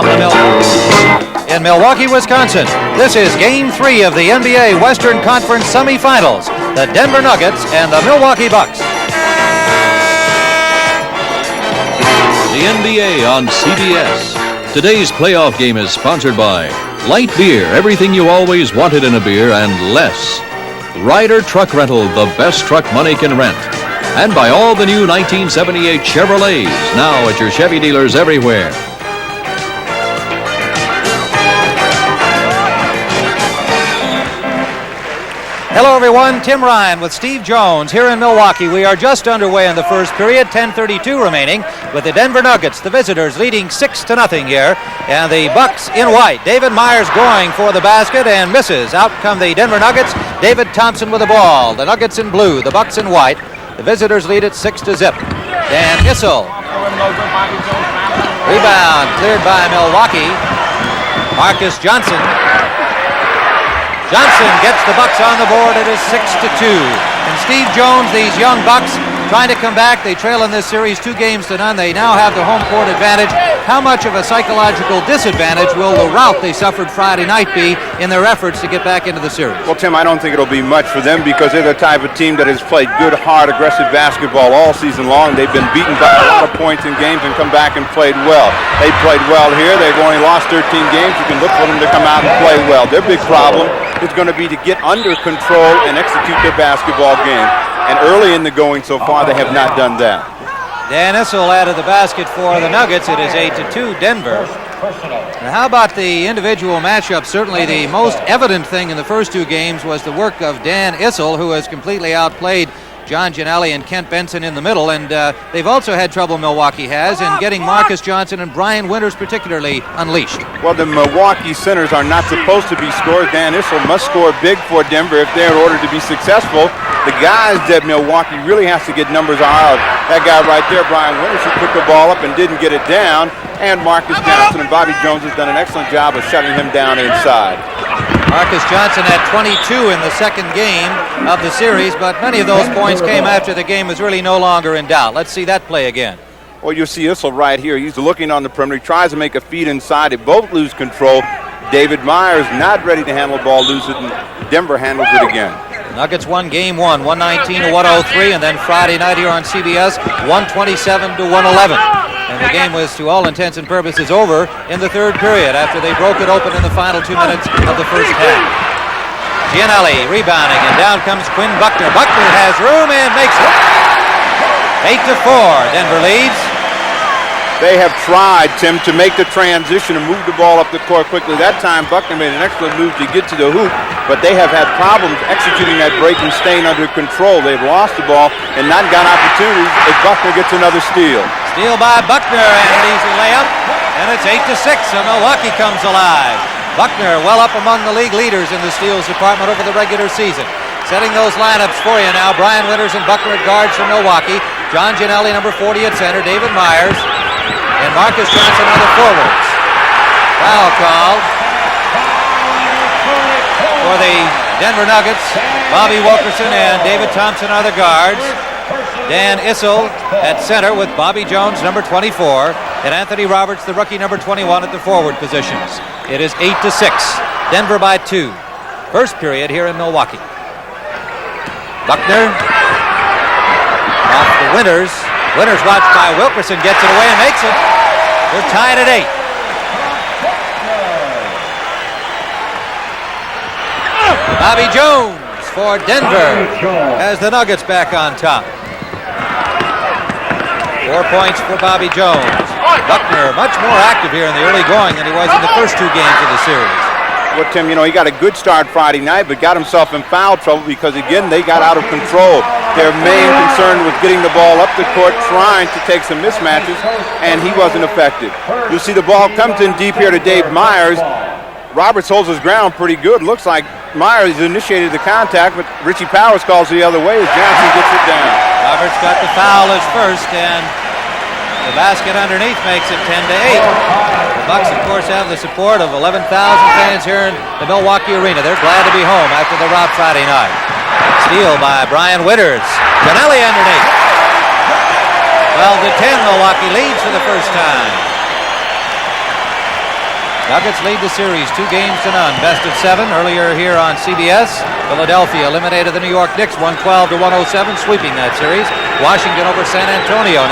from in Milwaukee, Wisconsin. This is Game 3 of the NBA Western Conference Semifinals. The Denver Nuggets and the Milwaukee Bucks. The NBA on CBS. Today's playoff game is sponsored by Light Beer, everything you always wanted in a beer and less. Ryder Truck Rental, the best truck money can rent. And by all the new 1978 Chevrolets, now at your Chevy dealers everywhere. Hello, everyone. Tim Ryan with Steve Jones here in Milwaukee. We are just underway in the first period, 10:32 remaining, with the Denver Nuggets, the visitors, leading 6-0 here, and the Bucks in white. David Myers going for the basket and misses. Out come the Denver Nuggets. David Thompson with the ball. The Nuggets in blue, the Bucks in white. The visitors lead it 6-0. Dan Issel. Rebound cleared by Milwaukee. Marques Johnson. Johnson gets the Bucks on the board. It is 6-2. And Steve Jones, these young Bucks, trying to come back. They trail in this series 2-0. They now have the home court advantage. How much of a psychological disadvantage will the rout they suffered Friday night be in their efforts to get back into the series? Well, Tim, I don't think it'll be much for them because they're the type of team that has played good, hard, aggressive basketball all season long. They've been beaten by a lot of points in games and come back and played well. They played well here. They've only lost 13 games. You can look for them to come out and play well. Their big problem is going to be to get under control and execute their basketball game. And early in the going so far, they have not done that. Dan Issel added the basket for the Nuggets. It is 8-2 Denver. And how about the individual matchup? Certainly the most evident thing in the first two games was the work of Dan Issel, who has completely outplayed John Giannelli and Kent Benson in the middle, and they've also had trouble, Milwaukee has, in getting Marques Johnson and Brian Winters particularly unleashed. Well, the Milwaukee centers are not supposed to be scorers. Dan Issel must score big for Denver if they're in order to be successful. The guys that Milwaukee really has to get numbers out of, that guy right there, Brian Winters, who put the ball up and didn't get it down, and Marques Johnson, and Bobby Jones has done an excellent job of shutting him down inside. Marques Johnson had 22 in the second game of the series, but many of those points came after the game was really no longer in doubt. Let's see that play again. Well, you'll see Issel right here. He's looking on the perimeter. He tries to make a feed inside. They both lose control. David Myers not ready to handle the ball, loses it, and Denver handles it again. Nuggets won game one, 119-103, and then Friday night here on CBS, 127-111. And the game was, to all intents and purposes, over in the third period after they broke it open in the final 2 minutes of the first half. Giannelli rebounding, and down comes Quinn Buckner. Buckner has room and makes it. 8-4, Denver leads. They have tried, Tim, to make the transition and move the ball up the court quickly. That time, Buckner made an excellent move to get to the hoop, but they have had problems executing that break and staying under control. They've lost the ball and not got opportunities if Buckner gets another steal. Steal by Buckner and an easy layup, and it's 8-6, so Milwaukee comes alive. Buckner well up among the league leaders in the steals department over the regular season. Setting those lineups for you now. Brian Winters and Buckner at guards for Milwaukee. John Giannelli, number 40 at center. David Myers and Marques Johnson on the forwards. Foul called for the Denver Nuggets. Bobby Wilkerson and David Thompson are the guards. Dan Issel at center with Bobby Jones, number 24, and Anthony Roberts, the rookie, number 21, at the forward positions. It is 8-6. Denver by 2. First period here in Milwaukee. Buckner off the Winters. Winters watched by Wilkerson, gets it away and makes it. We're tied at 8. Bobby Jones for Denver as the Nuggets back on top. 4 points for Bobby Jones. Buckner much more active here in the early going than he was in the first 2 games of the series. Well, Tim, he got a good start Friday night, but got himself in foul trouble because, again, they got out of control. Their main concern was getting the ball up the court, trying to take some mismatches, and he wasn't effective. You'll see the ball comes in deep here to Dave Myers. Roberts holds his ground pretty good. Looks like Myers initiated the contact, but Richie Powers calls the other way as Johnson gets it down. Roberts got the foul as first, and the basket underneath makes it 10-8. The Bucks, of course, have the support of 11,000 fans here in the Milwaukee Arena. They're glad to be home after the rout Friday night. Steal by Brian Winters. Giannelli underneath. 12-10, Milwaukee leads for the first time. Nuggets lead the series 2 games to none. Best of 7 earlier here on CBS. Philadelphia eliminated the New York Knicks 112-107, sweeping that series. Washington over San Antonio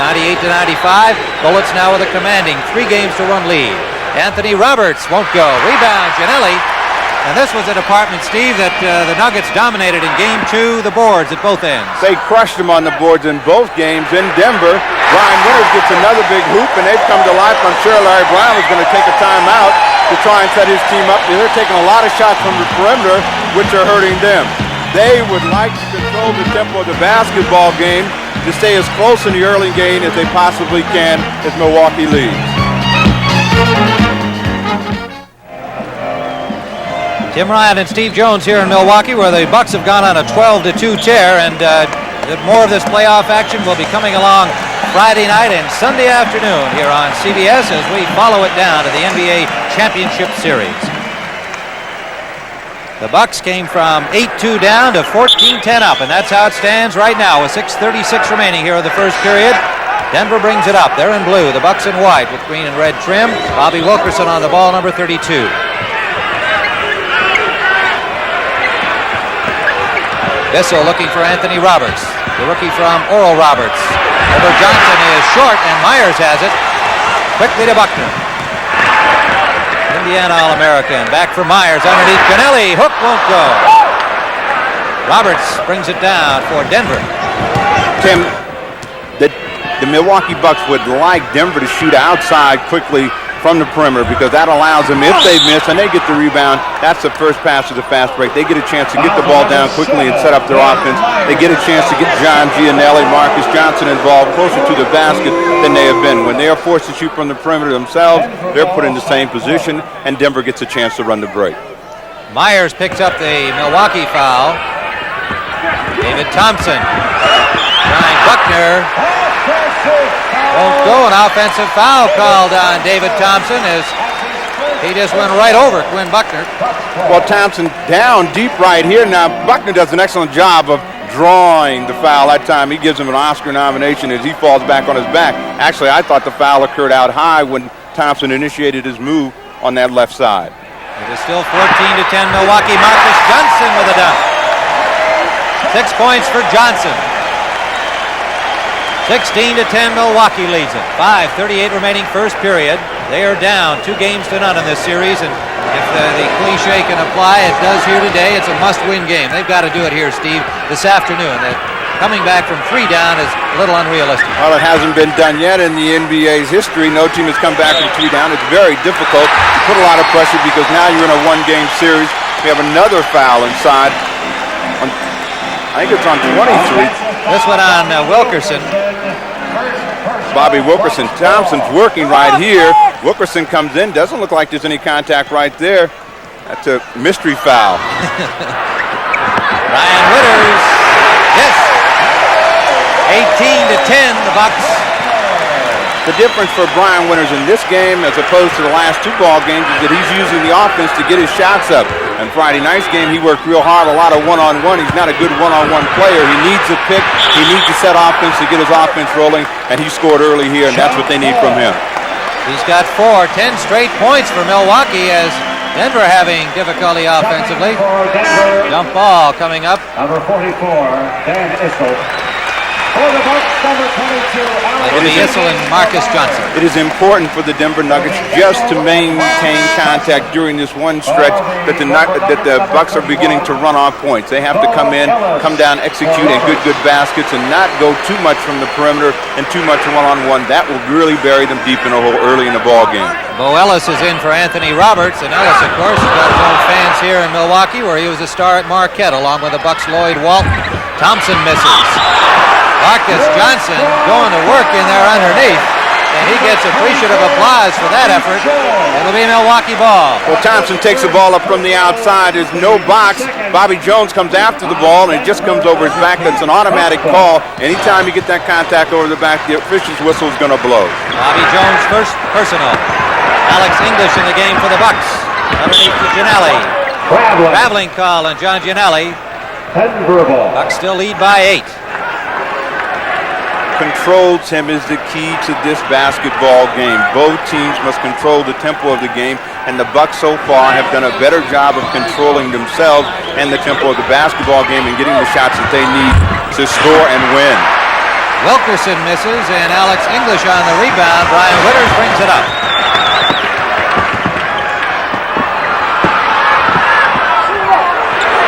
98-95. Bullets now with a commanding 3 games to 1 lead. Anthony Roberts won't go. Rebound, Giannelli. And this was a department, Steve, that the Nuggets dominated in Game 2, the boards at both ends. They crushed them on the boards in both games. In Denver, Brian Winters gets another big hoop, and they've come to life. I'm sure Larry Brown is going to take a timeout to try and set his team up. They're taking a lot of shots from the perimeter, which are hurting them. They would like to control the tempo of the basketball game to stay as close in the early game as they possibly can as Milwaukee leads. Tim Ryan and Steve Jones here in Milwaukee, where the Bucks have gone on a 12-2 tear, and more of this playoff action will be coming along Friday night and Sunday afternoon here on CBS as we follow it down to the NBA Championship Series. The Bucks came from 8-2 down to 14-10 up, and that's how it stands right now with 6:36 remaining here in the first period. Denver brings it up. They're in blue. The Bucks in white with green and red trim. Bobby Wilkerson on the ball, number 32. Issel looking for Anthony Roberts, the rookie from Oral Roberts. Over Johnson is short, and Myers has it. Quickly to Buckner. Indiana All-American. Back for Myers underneath Giannelli. Hook won't go. Roberts brings it down for Denver. Tim, the Milwaukee Bucks would like Denver to shoot outside quickly from the perimeter, because that allows them, if they miss and they get the rebound, that's the first pass of the fast break. They get a chance to get the ball down quickly and set up their offense. They get a chance to get John Giannelli, Marques Johnson involved closer to the basket than they have been. When they are forced to shoot from the perimeter themselves, they're put in the same position, and Denver gets a chance to run the break. Myers picks up the Milwaukee foul. David Thompson trying Buckner. Won't go. An offensive foul called on David Thompson as he just went right over Quinn Buckner. Well, Thompson down deep right here. Now, Buckner does an excellent job of drawing the foul that time. He gives him an Oscar nomination as he falls back on his back. Actually, I thought the foul occurred out high when Thompson initiated his move on that left side. It is still 14-10 Milwaukee. Marques Johnson with a dunk. 6 points for Johnson. 16-10 Milwaukee leads it. 5:38 remaining first period. They are down 2 games to none in this series, and if the cliche can apply, it does here today. It's a must-win game. They've got to do it here, Steve, this afternoon. Coming back from 3 down is a little unrealistic. Well, it hasn't been done yet in the NBA's history. No team has come back from 3 down. It's very difficult. You put a lot of pressure because now you're in a 1-game series. We have another foul inside. I think it's on 23. This one on Wilkerson. Bobby Wilkerson. Thompson's working right here. Wilkerson comes in. Doesn't look like there's any contact right there. That's a mystery foul. Ryan Winters. Yes. 18-10 the Bucks. The difference for Brian Winters in this game as opposed to the last 2 ball games is that he's using the offense to get his shots up. And Friday night's game, he worked real hard, a lot of one-on-one. He's not a good one-on-one player. He needs a pick. He needs to set offense to get his offense rolling, and he scored early here, and that's what they need from him. He's got 10 straight points for Milwaukee as Denver having difficulty offensively. Jump ball coming up. Number 44, Dan Issel. For the Bucks, number 22, It'll be Issel and Marques Johnson. It is important for the Denver Nuggets just to maintain contact during this one stretch that the Bucks are beginning to run off points. They have to come in, come down, execute and good baskets and not go too much from the perimeter and too much one-on-one. That will really bury them deep in a hole early in the ball game. Bo Ellis is in for Anthony Roberts, and Ellis, of course, has got his own fans here in Milwaukee, where he was a star at Marquette, along with the Bucks' Lloyd Walton. Thompson misses. Marques Johnson going to work in there underneath, and he gets appreciative applause for that effort. It'll be Milwaukee ball. Well, Thompson takes the ball up from the outside. There's no box. Bobby Jones comes after the ball, and it just comes over his back. That's an automatic call. Anytime you get that contact over the back, the official's whistle is going to blow. Bobby Jones first personal. Alex English in the game for the Bucks. Underneath to Giannelli. Traveling call on John Giannelli. Bucks still lead by 8. Control, Tim, is the key to this basketball game. Both teams must control the tempo of the game. and the Bucks so far have done a better job of controlling themselves and the tempo of the basketball game and getting the shots that they need to score and win. Wilkerson misses, and Alex English on the rebound. Brian Witters brings it up.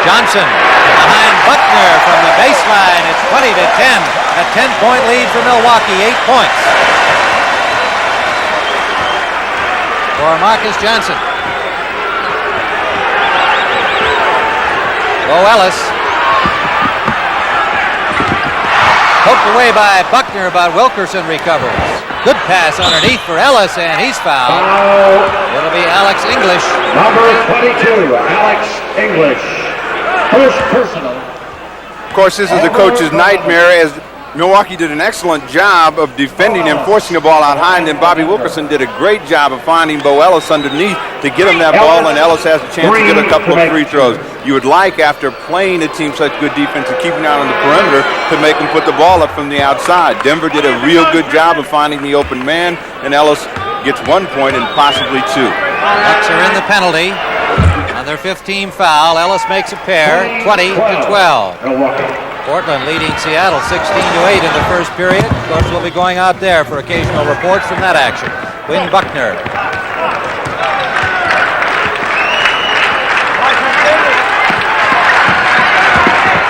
Johnson behind Buckner from the baseline. It's 20-10. A 10-point lead for Milwaukee. 8 points for Marques Johnson. Bo Ellis. Poked away by Buckner, but Wilkerson recovers. Good pass underneath for Ellis, and he's fouled. It'll be Alex English. Number 22, Alex English. First personal. Of course, this is the coach's nightmare, as Milwaukee did an excellent job of defending and forcing the ball out high, and then Bobby Wilkerson did a great job of finding Bo Ellis underneath to get him that ball, and Ellis has a chance to get a couple of free throws. You would like, after playing a team such good defense and keeping out on the perimeter, to make them put the ball up from the outside. Denver did a real good job of finding the open man, and Ellis gets 1 point and possibly 2. Bucks are in the penalty. On their 15th foul, Ellis makes a pair, 20-12. Portland leading Seattle 16-8 in the first period. Of course, we'll be going out there for occasional reports from that action. Quinn Buckner.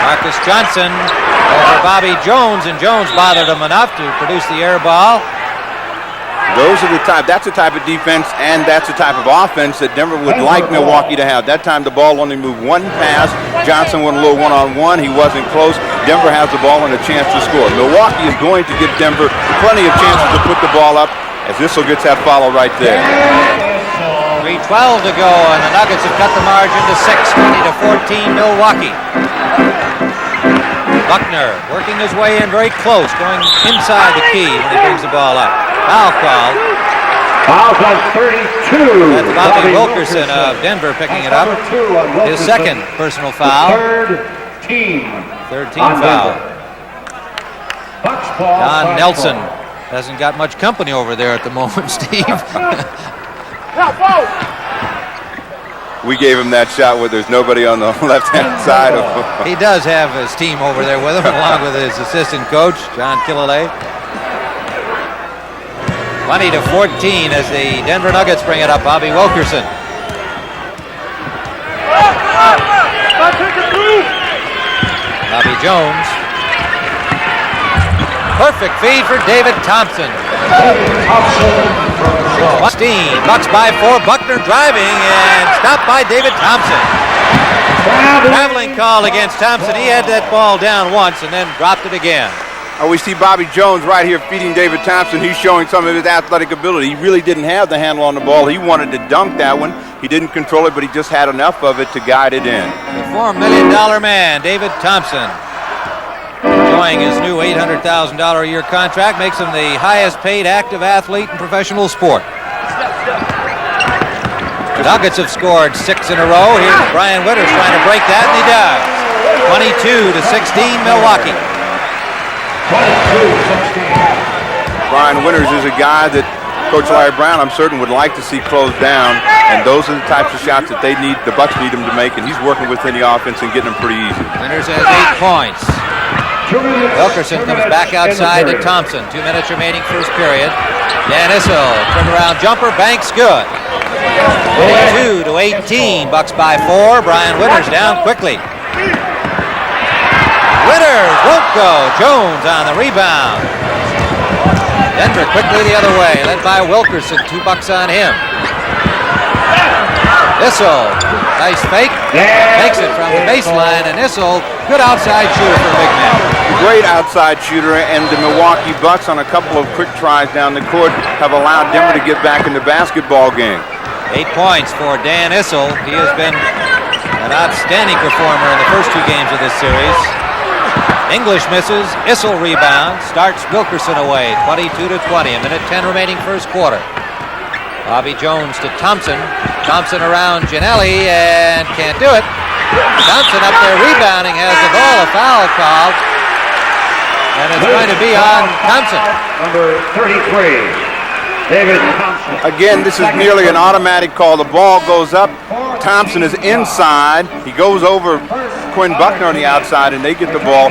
Marques Johnson over Bobby Jones, and Jones bothered him enough to produce the air ball. That's the type of defense, and that's the type of offense that Denver would like Milwaukee to have. That time the ball only moved one pass. Johnson went a little one-on-one. He wasn't close. Denver has the ball and a chance to score. Milwaukee is going to give Denver plenty of chances to put the ball up, as Issel gets that follow right there. 3:12 to go, and the Nuggets have cut the margin to 6, 20-14 Milwaukee. Buckner working his way in very close, going inside the key when he brings the ball up. Foul call. Foul on 32. That's Bobby Wilkerson of Denver picking it up. His second personal foul. Third team foul. Don Nelson hasn't got much company over there at the moment, Steve. We gave him that shot where there's nobody on the left-hand side of him. He does have his team over there with him, along with his assistant coach, John Killalay. 20-14 as the Denver Nuggets bring it up. Bobby Wilkerson. Bobby Jones. Perfect feed for David Thompson. Bucks by 4. Buckner driving and stopped by David Thompson. Traveling call against Thompson. He had that ball down once and then dropped it again. We see Bobby Jones right here feeding David Thompson. He's showing some of his athletic ability. He really didn't have the handle on the ball. He wanted to dunk that one. He didn't control it, but he just had enough of it to guide it in. The $4 million man, David Thompson, enjoying his new $800,000 a year contract, makes him the highest paid active athlete in professional sport. The Nuggets have scored 6 in a row. Here's Brian Witters trying to break that, and he does. 22-16 Milwaukee. Brian Witters is a guy that Coach Larry Brown, I'm certain, would like to see closed down, and those are the types of shots that they need, the Bucks need him to make, and he's working within the offense and getting them pretty easy. Witters has 8 points. Wilkerson comes back outside to Thompson. 2 minutes remaining first period. Dan Issel, turnaround jumper, banks good. 22-18, Bucks by 4. Brian Witters down quickly. Witters won't go. Jones on the rebound. Denver quickly the other way, led by Wilkerson. 2 Bucks on him. Issel, nice fake, makes it from the baseline, and Issel, good outside shooter for a big man. Great outside shooter, and the Milwaukee Bucks on a couple of quick tries down the court have allowed Denver to get back in the basketball game. 8 points for Dan Issel. He has been an outstanding performer in the first 2 games of this series. English misses, Issel rebounds, starts Wilkerson away, 22-20, a minute 10 remaining first quarter. Bobby Jones to Thompson. Thompson around Ginelli and can't do it. Thompson up there rebounding, has the ball, a foul called. And it's going to be on Thompson. Number 33, David Thompson. Again, this is nearly an automatic call. The ball goes up. Thompson is inside. He goes over Quinn Buckner on the outside, and they get the ball,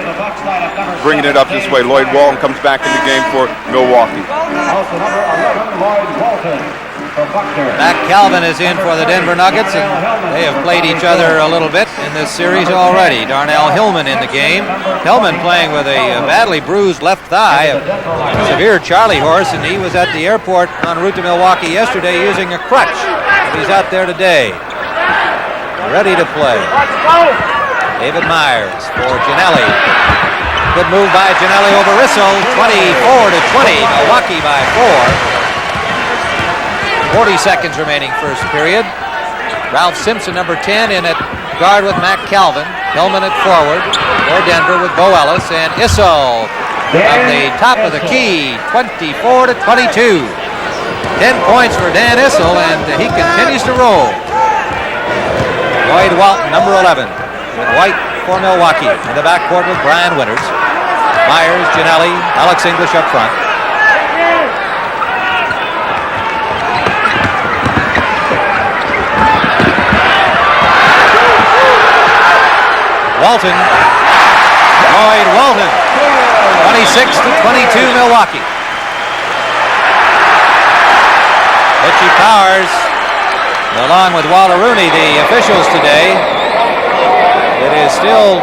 bringing it up this way. Lloyd Walton comes back in the game for Milwaukee. Also number 11, Lloyd Walton for Buckner. Mac Calvin is in for the Denver Nuggets, and they have played each other a little bit in this series already. Darnell Hillman in the game. Hillman playing with a badly bruised left thigh, a severe Charlie horse, and he was at the airport en route to Milwaukee yesterday using a crutch. He's out there today, ready to play. David Myers for Ginelli. Good move by Ginelli over Issel. 24-20. Milwaukee by 4. 40 seconds remaining first period. Ralph Simpson, number 10, in at guard with Mac Calvin. Hillman at forward for Denver with Bo Ellis, and Issel from the top of the key. 24-22. 10 points for Dan Issel, and he continues to roll. Lloyd Walton, number 11, with White for Milwaukee. In the backcourt with Brian Winters. Myers, Ginelli, Alex English up front. Walton. Lloyd Walton. 26-22 Milwaukee. Richie Powers, along with Walter Rooney, the officials today. It is still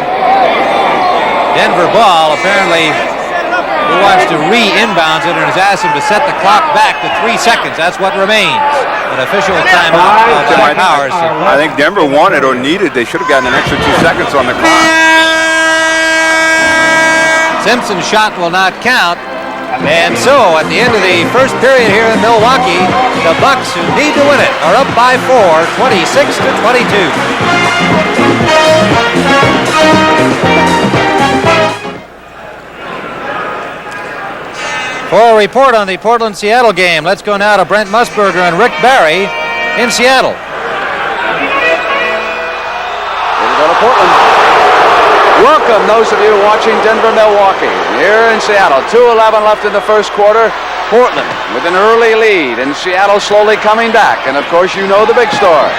Denver ball. Apparently, he wants to re-inbounds it and has asked him to set the clock back to 3 seconds. That's what remains. An official timeout by Powers. I think Denver wanted or needed. They should have gotten an extra 2 seconds on the clock. Simpson's shot will not count. And so, at the end of the first period here in Milwaukee, the Bucks, who need to win it, are up by 4, 26-22. For a report on the Portland-Seattle game, let's go now to Brent Musburger and Rick Barry in Seattle. Here we go to Portland. Welcome, those of you watching Denver-Milwaukee here in Seattle. 2:11 left in the first quarter. Portland with an early lead, and Seattle slowly coming back. And of course, you know the big story.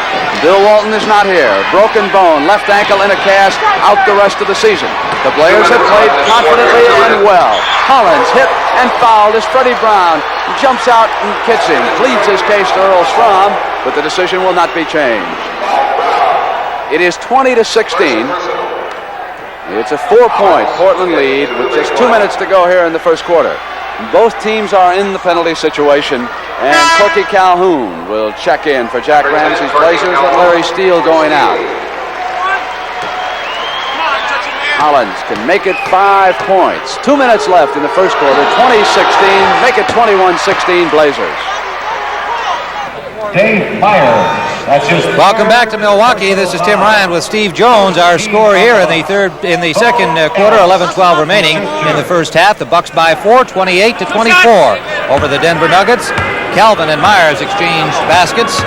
Bill Walton is not here. Broken bone, left ankle in a cast, out the rest of the season. The players have played confidently and well. Hollins hit and fouled as Freddie Brown jumps out and kicks him. Pleads his case to Earl Strom, but the decision will not be changed. It is 20-16. It's a 4-point Portland lead with just 2 minutes to go here in the first quarter. Both teams are in the penalty situation, and Corky Calhoun will check in for Jack Ramsey's Blazers with Larry Steele going out. Hollins can make it 5 points. 2 minutes left in the first quarter, 20-16, make it 21-16 Blazers. Dave Myers. Welcome back to Milwaukee. This is Tim Ryan with Steve Jones. Our score here in the second quarter, 11-12 remaining in the first half. The Bucks by 4, 28-24 over the Denver Nuggets. Calvin and Myers exchanged baskets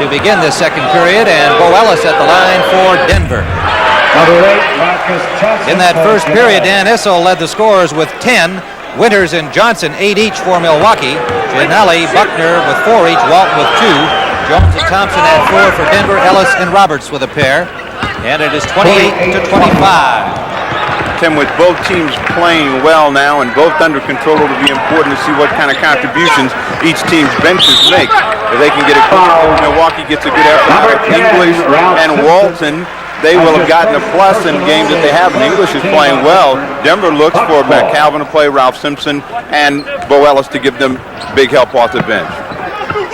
to begin this second period, and Bo Ellis at the line for Denver. In that first period, Dan Issel led the scorers with 10. Winters and Johnson 8 each for Milwaukee. Ginelli, Buckner with 4 each. Walton with 2. Jones and Thompson had 4 for Denver. Ellis and Roberts with a pair. And it is 28-25. Tim, with both teams playing well now and both under control, it'll be important to see what kind of contributions each team's benches make. If they can get a goal, Milwaukee gets a good effort out of English and Walton. They will have gotten a plus in games that they have, and English is playing well. Denver looks for Matt Calvin to play, Ralph Simpson, and Bo Ellis to give them big help off the bench.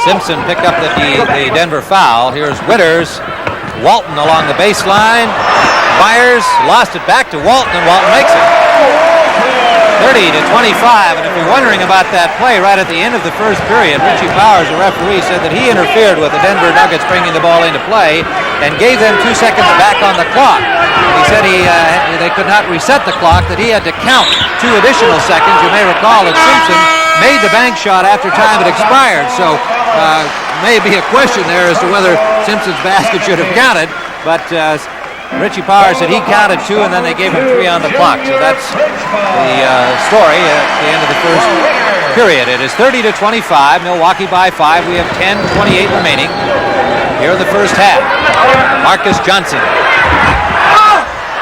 Simpson picked up the Denver foul. Here's Winters. Walton along the baseline. Myers lost it back to Walton, and Walton makes it. 30-25, and if you're wondering about that play right at the end of the first period, Richie Powers, the referee, said that he interfered with the Denver Nuggets bringing the ball into play and gave them 2 seconds back on the clock. He said they could not reset the clock, that he had to count 2 additional seconds. You may recall that Simpson made the bank shot after time had expired, so may be a question there as to whether Simpson's basket should have counted, but Richie Power said he counted 2 and then they gave him 3 on the clock. So that's the story at the end of the first period. It is 30-25, Milwaukee by 5. We have 10:28 remaining here in the first half. Marques Johnson.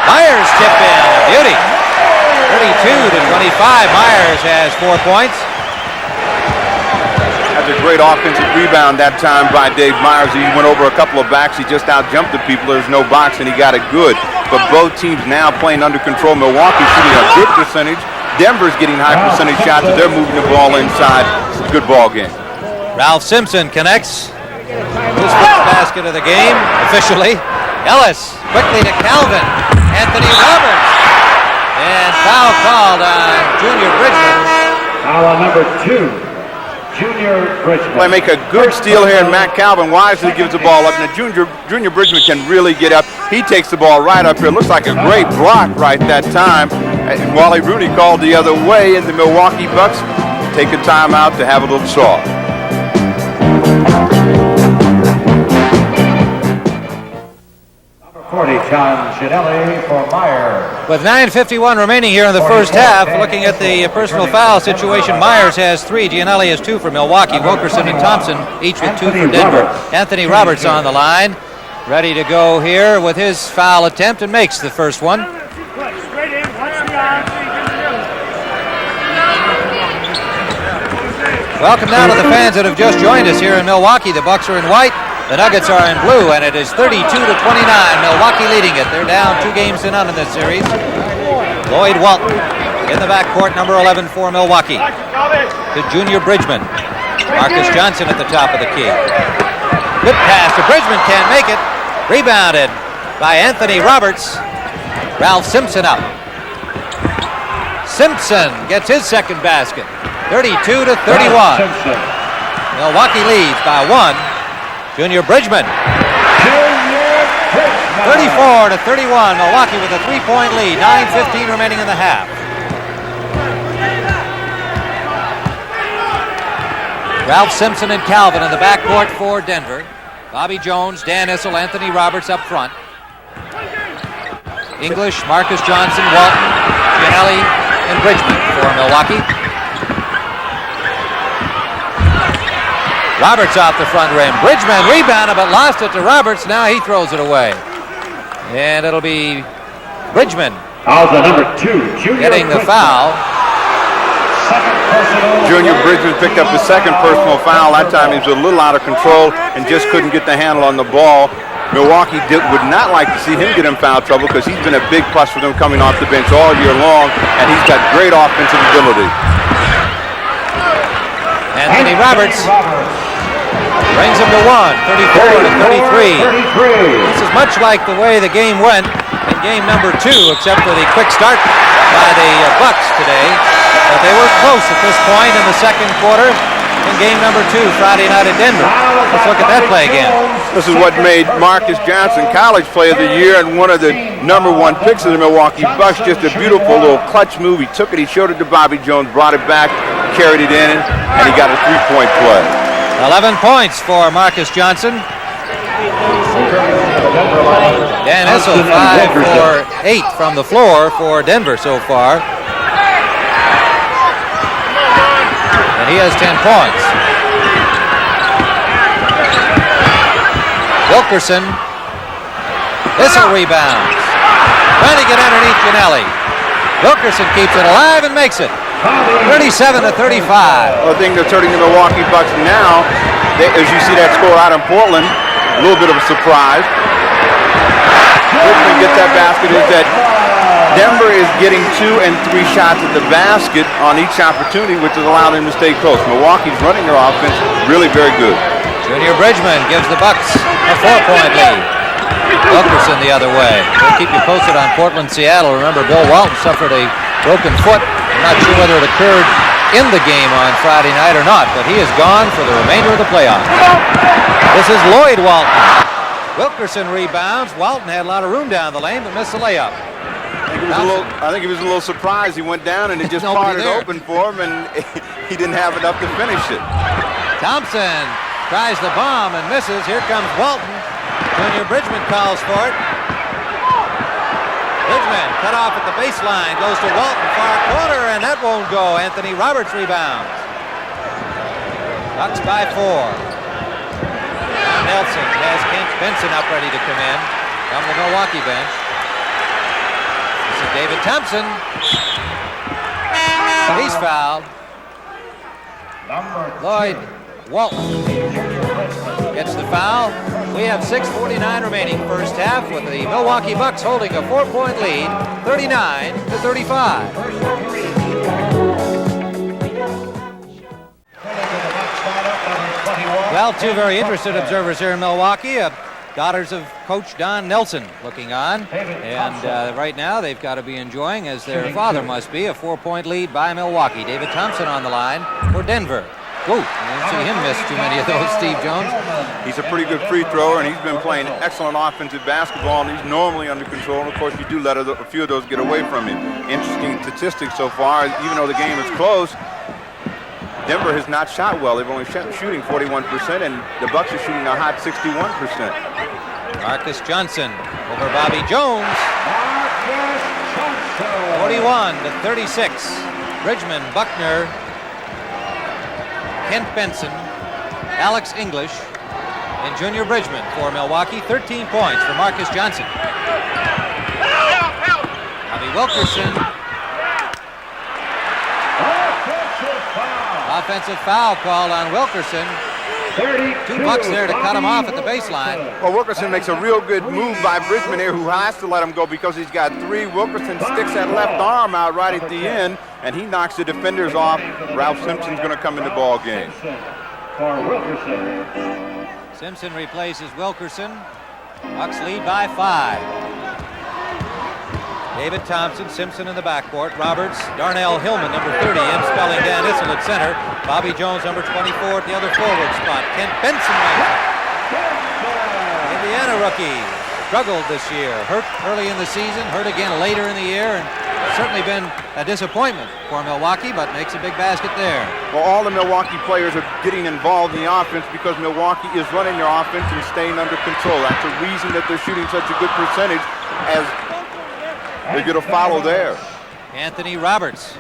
Myers tip in, a beauty. 32-25, Myers has 4 points. That's a great offensive rebound that time by Dave Myers. He went over a couple of backs. He just out-jumped the people. There's no box, and he got it good. But both teams now playing under control. Milwaukee shooting a good percentage. Denver's getting high percentage shots as they're moving the ball inside. It's a good ball game. Ralph Simpson connects. His first basket of the game, officially. Ellis quickly to Calvin. Anthony Roberts. And foul called on Junior Bridgeman. Foul on number 2. Junior Bridgeman. They make a good steal here, and Matt Calvin wisely gives the ball up. Now, Junior Bridgeman can really get up. He takes the ball right up here. Looks like a great block right that time. And Wally Rooney called the other way, and the Milwaukee Bucks take a timeout to have a little saw. Number 40, John Ginelli for Myers. With 9:51 remaining here in the first half, looking at the personal foul situation, Myers has 3, Gianelli has 2 for Milwaukee, Wilkerson and Thompson each with 2 for Denver. Anthony Roberts on the line, ready to go here with his foul attempt, and makes the first one. Welcome now to the fans that have just joined us here in Milwaukee. The Bucks are in white, the Nuggets are in blue, and it is 32-29. Milwaukee leading it. They're down 2 games to none in this series. Lloyd Walton in the backcourt, number 11 for Milwaukee. To Junior Bridgeman. Marques Johnson at the top of the key. Good pass to Bridgeman, can't make it. Rebounded by Anthony Roberts. Ralph Simpson up. Simpson gets his second basket. 32-31. Milwaukee leads by 1. Junior Bridgeman. 34-31. Milwaukee with a 3-point lead. 9:15 remaining in the half. Ralph Simpson and Calvin in the backcourt for Denver. Bobby Jones, Dan Issel, Anthony Roberts up front. English, Marques Johnson, Walton, Gianelli, and Bridgeman for Milwaukee. Roberts off the front rim. Bridgeman rebounded but lost it to Roberts. Now he throws it away. And it'll be Bridgeman number 2, Junior getting the foul. Junior Bridgeman picked up the second personal foul. That time he was a little out of control and just couldn't get the handle on the ball. Milwaukee would not like to see him get in foul trouble because he's been a big plus for them coming off the bench all year long, and he's got great offensive ability. Anthony Roberts brings him to 1, 34-33. This is much like the way the game went in game number 2, except for the quick start by the Bucks today. But they were close at this point in the second quarter in game number 2, Friday night at Denver. Let's look at that play again. This is what made Marques Johnson College Player of the Year and one of the number 1 picks of the Milwaukee Bucks. Just a beautiful little clutch move. He took it, he showed it to Bobby Jones, brought it back, carried it in, and he got a 3-point play. 11 points for Marques Johnson. Dan Issel 5 for 8 from the floor for Denver so far. And he has 10 points. Wilkerson. Issel rebounds. Trying to get underneath Ginelli. Wilkerson keeps it alive and makes it. 37-35. Well, the thing that's hurting the Milwaukee Bucks now, as you see that score out in Portland, a little bit of a surprise. Bridgeman gets that basket is that Denver is getting 2 and 3 shots at the basket on each opportunity, which has allowed them to stay close. Milwaukee's running their offense really very good. Junior Bridgeman gives the Bucks a 4-point lead. Wilkerson the other way. We'll keep you posted on Portland-Seattle. Remember, Bill Walton suffered a broken foot. I'm not sure whether it occurred in the game on Friday night or not, but he is gone for the remainder of the playoffs. This is Lloyd Walton. Wilkerson rebounds. Walton had a lot of room down the lane, but missed the layup. I think he was a little surprised. He went down and it just parted open for him, and he didn't have enough to finish it. Thompson tries the bomb and misses. Here comes Walton. Junior Bridgeman calls for it. Bridgeman cut off at the baseline, goes to Walton, far corner, and that won't go. Anthony Roberts rebounds. Bucks by 4. Nelson has Kent Benson up ready to come in from the Milwaukee bench. This is David Thompson. He's fouled. Lloyd Walton gets the foul. We have 6:49 remaining first half with the Milwaukee Bucks holding a 4-point lead, 39-35. Well, two very interested observers here in Milwaukee. Daughters of Coach Don Nelson looking on. And right now they've got to be enjoying, as their father must be, a 4-point lead by Milwaukee. David Thompson on the line for Denver. Whoa, I didn't see him miss too many of those, Steve Jones. He's a pretty good free thrower, and he's been playing excellent offensive basketball, and he's normally under control. And of course, you do let a few of those get away from him. Interesting statistics so far. Even though the game is close, Denver has not shot well. They've only shooting 41%, and the Bucks are shooting a hot 61%. Marques Johnson over Bobby Jones. 41-36. Bridgeman, Buckner, Kent Benson, Alex English, and Junior Bridgeman for Milwaukee. 13 points for Marques Johnson. Bobby Wilkerson. Offensive foul called on Wilkerson. 2 Bucks there to cut him off at the baseline. Well, Wilkerson makes a real good move by Bridgeman here, who has to let him go because he's got 3. Wilkerson sticks that left arm out right at the end, and he knocks the defenders off. Ralph Simpson's going to come in the ball game. Simpson replaces Wilkerson. Bucks lead by 5. David Thompson, Simpson in the backcourt. Roberts, Darnell Hillman, number 30, in spelling Dan Issel at center. Bobby Jones, number 24, at the other forward spot. Kent Benson right there. Indiana rookie. Struggled this year. Hurt early in the season, hurt again later in the year, and certainly been a disappointment for Milwaukee, but makes a big basket there. Well, all the Milwaukee players are getting involved in the offense because Milwaukee is running their offense and staying under control. That's the reason that they're shooting such a good percentage, as they get a follow there. Anthony Roberts.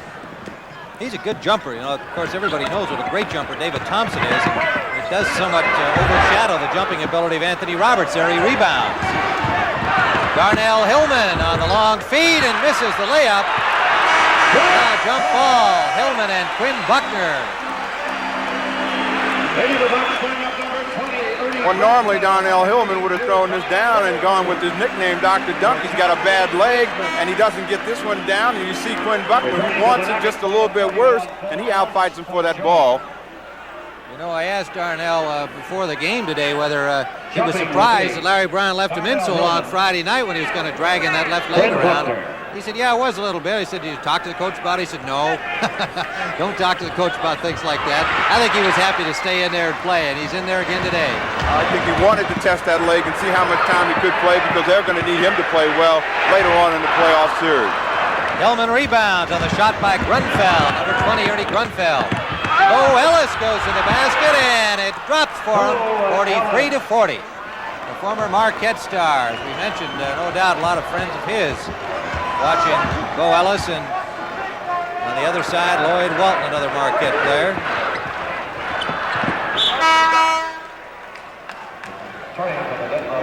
He's a good jumper. You know, of course, everybody knows what a great jumper David Thompson is. It does somewhat overshadow the jumping ability of Anthony Roberts there. He rebounds. Darnell Hillman on the long feed and misses the layup. Jump ball. Hillman and Quinn Buckner. Well, normally Darnell Hillman would have thrown this down and gone with his nickname, Dr. Dunk. He's got a bad leg, and he doesn't get this one down. And you see Quinn Buckner, who wants it just a little bit worse, and he outfights him for that ball. You know, I asked Darnell before the game today whether he was surprised that Larry Brown left him in so long Friday night when he was going to drag in that left leg around. He said, yeah, it was a little bit. He said, did you talk to the coach about it? He said, no. Don't talk to the coach about things like that. I think he was happy to stay in there and play, and he's in there again today. I think he wanted to test that leg and see how much time he could play, because they're going to need him to play well later on in the playoff series. Hillman rebounds on the shot by Grunfeld, number 20, Ernie Grunfeld. Bo Ellis goes to the basket, and it drops for him, 43-40. The former Marquette star, as we mentioned, no doubt a lot of friends of his watching Bo Ellis, and on the other side, Lloyd Walton, another Marquette player.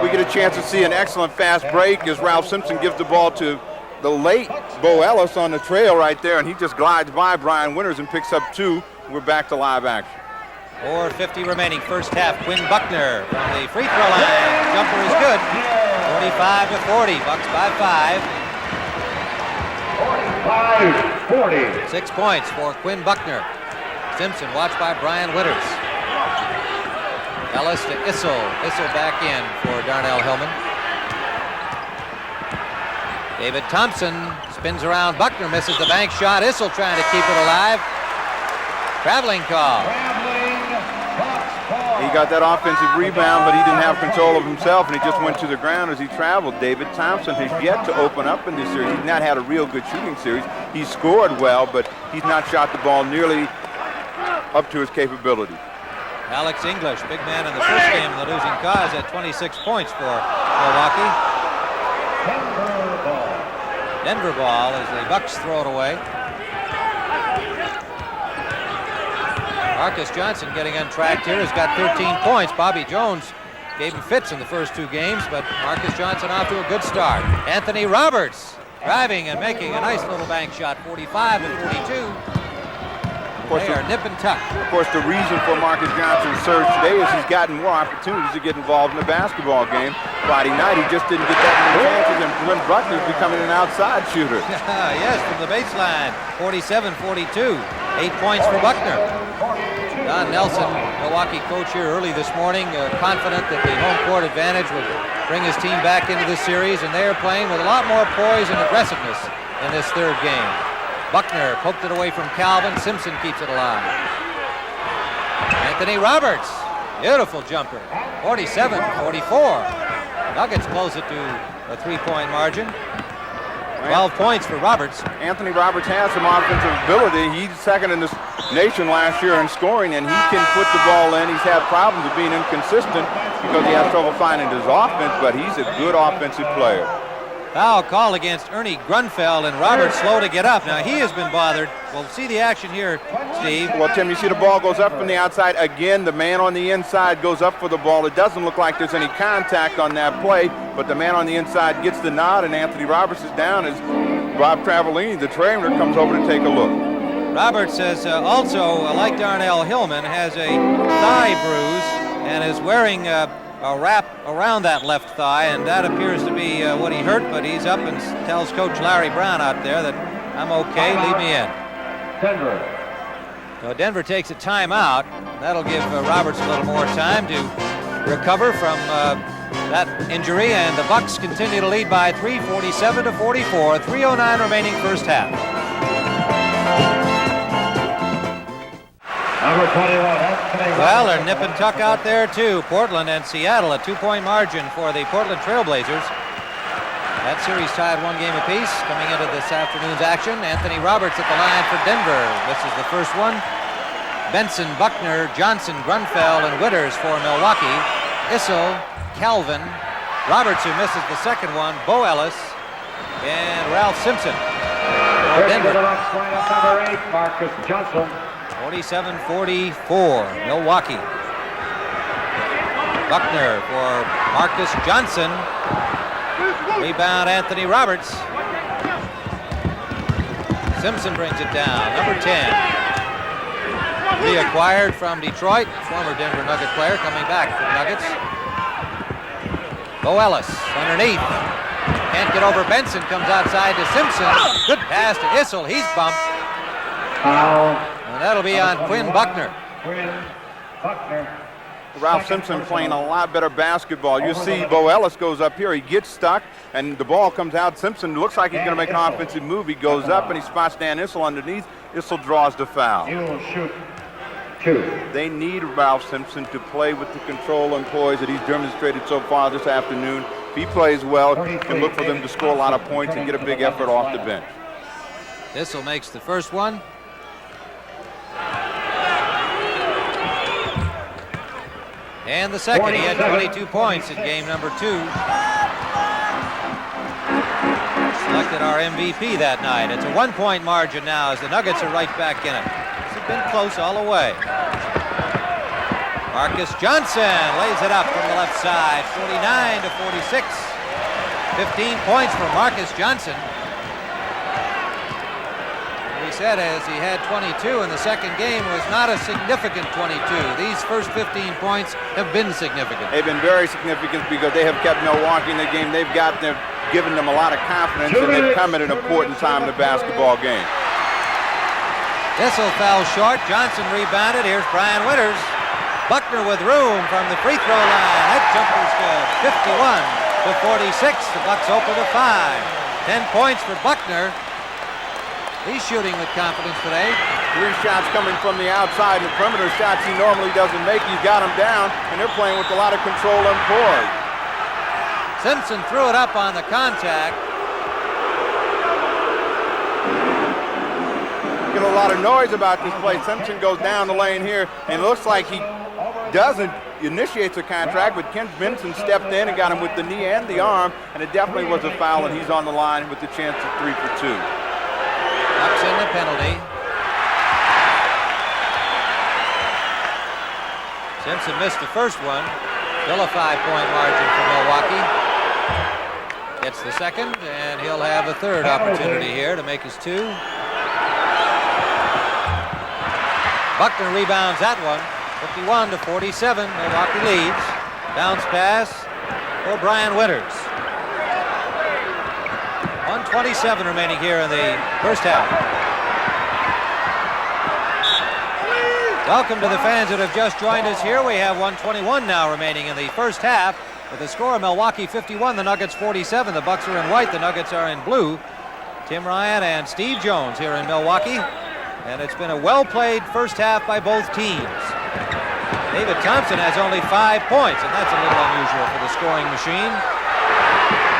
We get a chance to see an excellent fast break as Ralph Simpson gives the ball to the late Bo Ellis on the trail right there, and he just glides by Brian Winters and picks up 2. We're back to live action. 4:50 remaining first half. Quinn Buckner from the free throw line. Jumper is good. 45-40. Bucks by 5. 45-40. 6 points for Quinn Buckner. Simpson watched by Brian Winters. Ellis to Issel. Issel back in for Darnell Hillman. David Thompson spins around. Buckner misses the bank shot. Issel trying to keep it alive. Traveling call. He got that offensive rebound, but he didn't have control of himself, and he just went to the ground as he traveled. David Thompson has yet to open up in this series. He's not had a real good shooting series. He's scored well, but he's not shot the ball nearly up to his capability. Alex English, big man in the first game of the losing cause, at 26 points for Milwaukee. Denver ball as the Bucks throw it away. Marques Johnson getting untracked here has got 13 points. Bobby Jones gave him fits in the first 2 games, but Marques Johnson off to a good start. Anthony Roberts driving and making a nice little bank shot, 45 to 42. They are nip and tuck. Of course, the reason for Marques Johnson's surge today is he's gotten more opportunities to get involved in the basketball game. Friday night, he just didn't get that many chances, and Quinn Buckner's becoming an outside shooter. Yes, from the baseline, 47-42. 8 points for Buckner. Don Nelson, Milwaukee coach here early this morning, confident that the home court advantage would bring his team back into the series, and they are playing with a lot more poise and aggressiveness in this third game. Buckner poked it away from Calvin. Simpson keeps it alive. Anthony Roberts, beautiful jumper, 47-44. Nuggets close it to a 3-point margin. 12 points for Roberts. Anthony Roberts has some offensive ability. He's second in the nation last year in scoring, and he can put the ball in. He's had problems with being inconsistent because he has trouble finding his offense, but he's a good offensive player. Foul called against Ernie Grunfeld, and Roberts slow to get up. Now he has been bothered. We'll see the action here, Steve. Well, Tim, you see the ball goes up from the outside. Again, the man on the inside goes up for the ball. It doesn't look like there's any contact on that play, but the man on the inside gets the nod, and Anthony Roberts is down as Rob Travellini, the trainer, comes over to take a look. Roberts has also, like Darnell Hillman, has a thigh bruise and is wearing a wrap around that left thigh, and that appears to be what he hurt, but he's up and tells Coach Larry Brown out there that I'm okay, leave me in. Denver. So Denver takes a timeout. That'll give Roberts a little more time to recover from that injury, and the Bucks continue to lead by 3, 47-44, 3:09 remaining first half. Number 21, Anthony. Well, they're nip and tuck out there too. Portland and Seattle, a 2-point margin for the Portland Trailblazers. That series tied 1 game apiece. Coming into this afternoon's action, Anthony Roberts at the line for Denver. This is the first one. Benson, Buckner, Johnson, Grunfeld, and Witters for Milwaukee. Issel, Calvin, Roberts, who misses the second one, Bo Ellis, and Ralph Simpson for Denver. The Bucks lineup number 8, Marques Johnson. 47-44, Milwaukee. Buckner for Marques Johnson. Rebound, Anthony Roberts. Simpson brings it down, number 10. Reacquired from Detroit, former Denver Nugget player coming back for the Nuggets. Bo Ellis underneath. Can't get over Benson, comes outside to Simpson. Good pass to Issel, he's bumped. Foul. And that'll be on Quinn Buckner. Quinn Buckner. Ralph Simpson playing a lot better basketball. You see Bo Ellis goes up here, he gets stuck, and the ball comes out. Simpson looks like he's going to make an offensive move. He goes up and he spots Dan Issel underneath. Issel draws the foul. He'll shoot 2. They need Ralph Simpson to play with the control and poise that he's demonstrated so far this afternoon. If he plays well, he can look for them to score a lot of points and get a big effort off the bench. Issel makes the first one. And the second, he had 22 points in game number 2. Selected our MVP that night. It's a 1-point margin now as the Nuggets are right back in it. This has been close all the way. Marques Johnson lays it up from the left side, 49-46. 15 points for Marques Johnson. We said as he had 22 in the second game was not a significant 22. These first 15 points have been significant. They've been very significant because they have kept Milwaukee in the game. They've given them a lot of confidence, and they've come at an important time in the basketball game. Issel fell short. Johnson rebounded. Here's Brian Witters. Buckner with room from the free throw line. That jumper's good. 51-46. The Bucks open to 5. 10 points for Buckner. He's shooting with confidence today. 3 shots coming from the outside, and the perimeter shots he normally doesn't make. He's got them down, and they're playing with a lot of control and poise. Simpson threw it up on the contact. Get a lot of noise about this play. Simpson goes down the lane here, and it looks like he doesn't. initiates a contract, but Ken Benson stepped in and got him with the knee and the arm, and it definitely was a foul, and he's on the line with the chance of 3 for 2. Bucks in the penalty. Simpson missed the first one. Still a 5-point margin for Milwaukee. Gets the second, and he'll have a third opportunity here to make his 2. Buckner rebounds that one. 51-47. Milwaukee leads. Bounce pass for Brian Winters. 1:27 remaining here in the first half. Welcome to the fans that have just joined us here. We have 1:21 now remaining in the first half. With the score, Milwaukee 51, the Nuggets 47. The Bucks are in white, the Nuggets are in blue. Tim Ryan and Steve Jones here in Milwaukee. And it's been a well-played first half by both teams. David Thompson has only 5 points, and that's a little unusual for the scoring machine.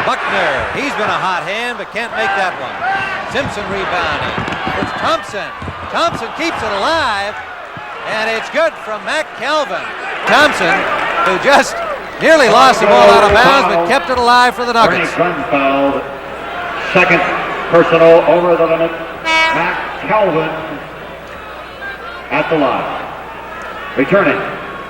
Buckner, he's been a hot hand, but can't make that one. Simpson rebounding. It's Thompson. Thompson keeps it alive, and it's good from Mac Calvin. Thompson, who just nearly lost the ball out of bounds, but kept it alive for the Nuggets. Fouled. Second personal over the limit. Mac Calvin at the line. Returning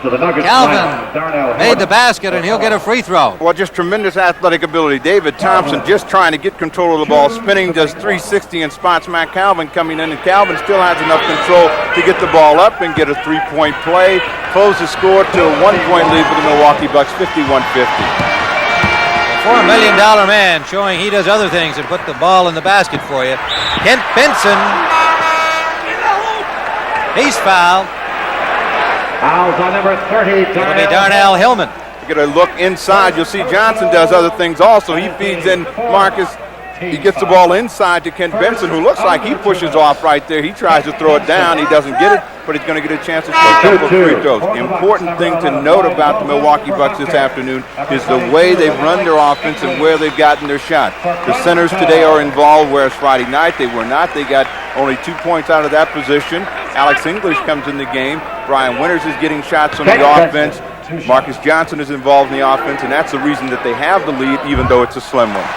to the Nuggets. Calvin made the basket, and he'll get a free throw. Well, just tremendous athletic ability. David Thompson just trying to get control of the ball, spinning, does 360 and spots Matt Calvin coming in, and Calvin still has enough control to get the ball up and get a 3-point play. Close the score to a 1-point lead for the Milwaukee Bucks, 51-50. The $4 million man showing he does other things and put the ball in the basket for you. Kent Benson. He's fouled. Fouls on number 30. It's going to be Darnell Hillman. You get a look inside. You'll see Johnson does other things also. He feeds in Marques. He gets the ball inside to Kent Benson, who looks like he pushes off right there. He tries to throw it down. He doesn't get it, but he's going to get a chance to take a couple of free throws. Important thing to note about the Milwaukee Bucks this afternoon is the way they've run their offense and where they've gotten their shot. The centers today are involved, whereas Friday night they were not. They got only 2 points out of that position. Alex English comes in the game. Brian Winters is getting shots on the offense. Marques Johnson is involved in the offense, and that's the reason that they have the lead, even though it's a slim one.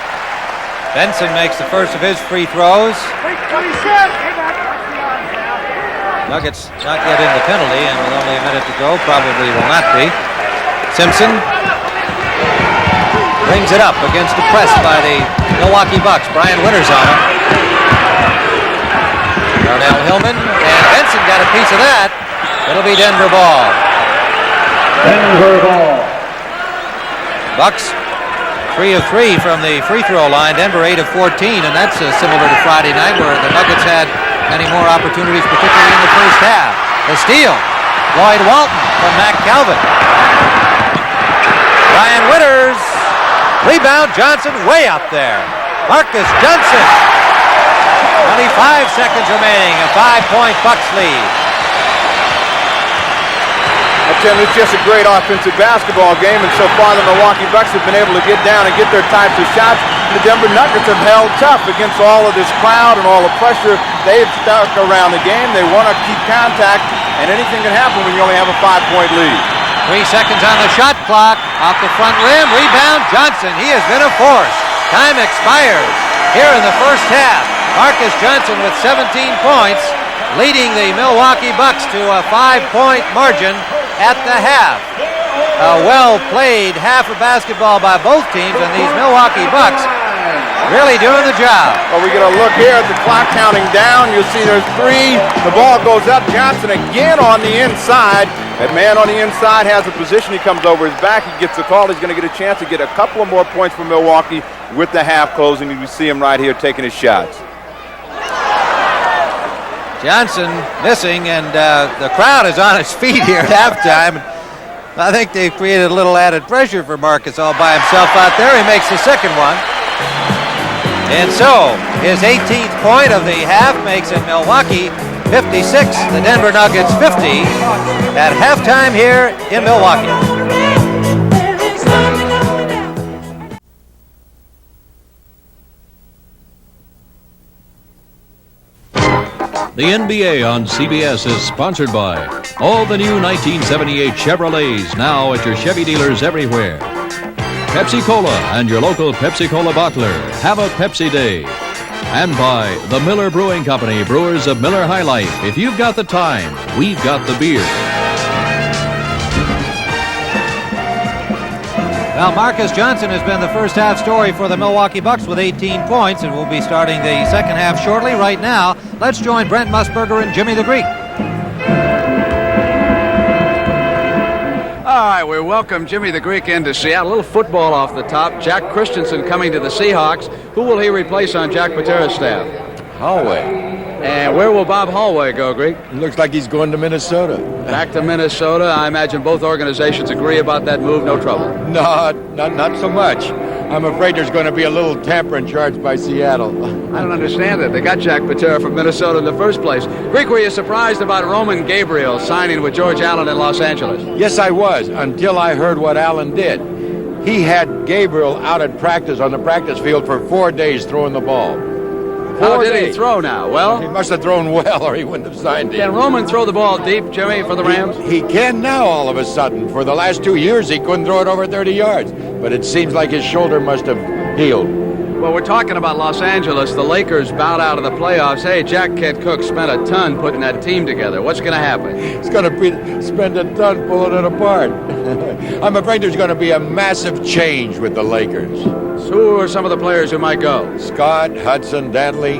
Benson makes the first of his free throws. Nuggets not yet in the penalty, and with only a minute to go, probably will not be. Simpson brings it up against the press by the Milwaukee Bucks. Brian Winters on him. Darnell Hillman, and Benson got a piece of that. It'll be Denver ball. Denver ball. Bucks 3 of 3 from the free throw line. Denver 8 of 14, and that's similar to Friday night where the Nuggets had many more opportunities, particularly in the first half. The steal, Lloyd Walton from Mac Calvin. Brian Winters, rebound, Johnson way up there. Marques Johnson, 25 seconds remaining, a 5-point Bucks lead. Tim, it's just a great offensive basketball game, and so far the Milwaukee Bucks have been able to get down and get their types of shots. The Denver Nuggets have held tough against all of this crowd and all the pressure. They've stuck around the game. They want to keep contact, and anything can happen when you only have a 5-point lead. 3 seconds on the shot clock. Off the front rim, rebound, Johnson. He has been a force. Time expires here in the first half. Marques Johnson with 17 points, leading the Milwaukee Bucks to a 5-point margin at the half. A well-played half of basketball by both teams, and these Milwaukee Bucks really doing the job. Well, we get a look here at the clock counting down. You'll see there's 3. The ball goes up. Johnson again on the inside. That man on the inside has a position. He comes over his back. He gets the call. He's going to get a chance to get a couple of more points for Milwaukee with the half closing. You see him right here taking his shots. Johnson missing, and the crowd is on its feet here at halftime. I think they've created a little added pressure for Marques all by himself out there. He makes the second one. And so, his 18th point of the half makes it Milwaukee 56, the Denver Nuggets 50 at halftime here in Milwaukee. The NBA on CBS is sponsored by all the new 1978 Chevrolets now at your Chevy dealers everywhere. Pepsi-Cola and your local Pepsi-Cola bottler. Have a Pepsi Day. And by the Miller Brewing Company, brewers of Miller High Life. If you've got the time, we've got the beer. Well, Marques Johnson has been the first half story for the Milwaukee Bucks with 18 points, and we'll be starting the second half shortly. Right now, let's join Brent Musburger and Jimmy the Greek. All right, we welcome Jimmy the Greek into Seattle. A little football off the top. Jack Christensen coming to the Seahawks. Who will he replace on Jack Patera's staff? Hallway. And where will Bob Hallway go, Greek? It looks like he's going to Minnesota. Back to Minnesota. I imagine both organizations agree about that move. No trouble. No, not so much. I'm afraid there's going to be a little tampering charged by Seattle. I don't understand it. They got Jack Patera from Minnesota in the first place. Greek, were you surprised about Roman Gabriel signing with George Allen in Los Angeles? Yes, I was, until I heard what Allen did. He had Gabriel out at practice on the practice field for 4 days throwing the ball. How did he throw now? Well, he must have thrown well or he wouldn't have signed him. Can Roman throw the ball deep, Jimmy, for the Rams? He can now all of a sudden. For the last 2 years, he couldn't throw it over 30 yards. But it seems like his shoulder must have healed. Well, we're talking about Los Angeles. The Lakers bowed out of the playoffs. Hey, Jack Kent Cook spent a ton putting that team together. What's going to happen? He's going to spend a ton pulling it apart. I'm afraid there's going to be a massive change with the Lakers. So who are some of the players who might go? Scott, Hudson, Dantley,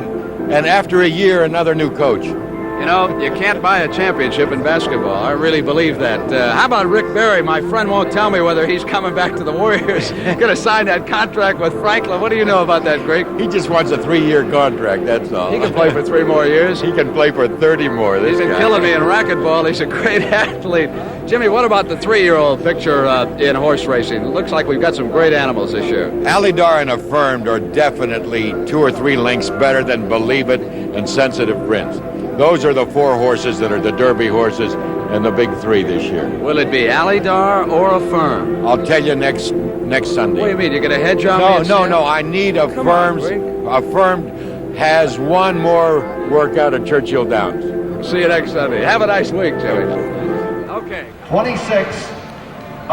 and after a year, another new coach. You know, you can't buy a championship in basketball. I really believe that. How about Rick Barry? My friend won't tell me whether he's coming back to the Warriors. Going to sign that contract with Franklin. What do you know about that, Greg? He just wants a 3-year contract, that's all. He can play for 3 more years. He can play for 30 more. He's been killing me in racquetball. He's a great athlete. Jimmy, what about the 3-year-old picture in horse racing? It looks like we've got some great animals this year. Alidar and Affirmed are definitely 2 or 3 lengths better than Believe It and Sensitive Prince. Those are the 4 horses that are the Derby horses and the big 3 this year. Will it be Alidar or Affirm? I'll tell you next Sunday. What do you mean? You're going to hedge on me? No. I need Affirmed. Affirmed has 1 more workout at Churchill Downs. See you next Sunday. Have a nice week, Jimmy. Okay. 26.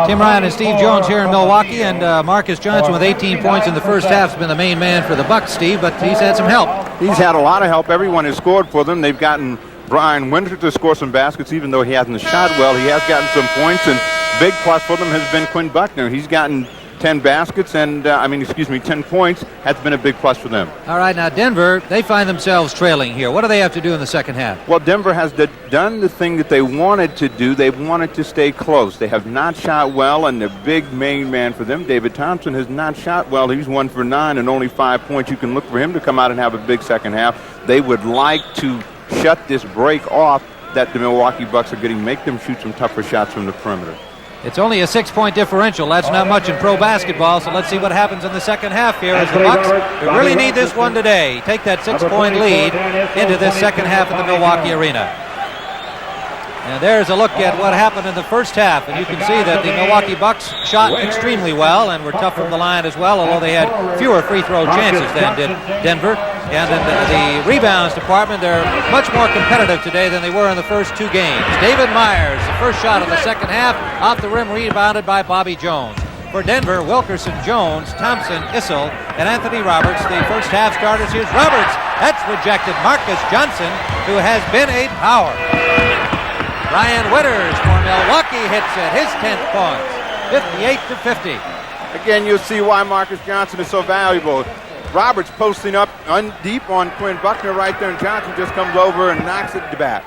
Tim Ryan and Steve Jones here in Milwaukee, and Marques Johnson with 18 points in the first half has been the main man for the Bucks, Steve, but he's had some help. He's had a lot of help. Everyone has scored for them. They've gotten Brian Winter to score some baskets, even though he hasn't shot well. He has gotten some points, and big plus for them has been Quinn Buckner. He's gotten 10 baskets, and 10 points. That's been a big plus for them. All right, now Denver, they find themselves trailing here. What do they have to do in the second half? Well, Denver has done the thing that they wanted to do. They wanted to stay close. They have not shot well, and the big main man for them, David Thompson, has not shot well. He's 1 for 9 and only 5 points. You can look for him to come out and have a big second half. They would like to shut this break off that the Milwaukee Bucks are getting, make them shoot some tougher shots from the perimeter. It's only a 6-point differential. That's not much in pro basketball, so let's see what happens in the second half here as the Bucks, who really need this one today, take that 6-point lead into this second half of the Milwaukee arena. And there's a look at what happened in the first half, and you can see that the Milwaukee Bucks shot extremely well and were tough from the line as well, although they had fewer free throw chances than did Denver. And in the rebounds department, they're much more competitive today than they were in the first 2 games. David Myers, the first shot of the second half, off the rim, rebounded by Bobby Jones. For Denver, Wilkerson, Jones, Thompson, Issel, and Anthony Roberts, the first half starters. Here's Roberts. That's rejected. Marques Johnson, who has been a power. Ryan Witters for Milwaukee hits it, his 10th points, 58-50. Again, you'll see why Marques Johnson is so valuable. Roberts posting up deep on Quinn Buckner right there, and Johnson just comes over and knocks it to bat.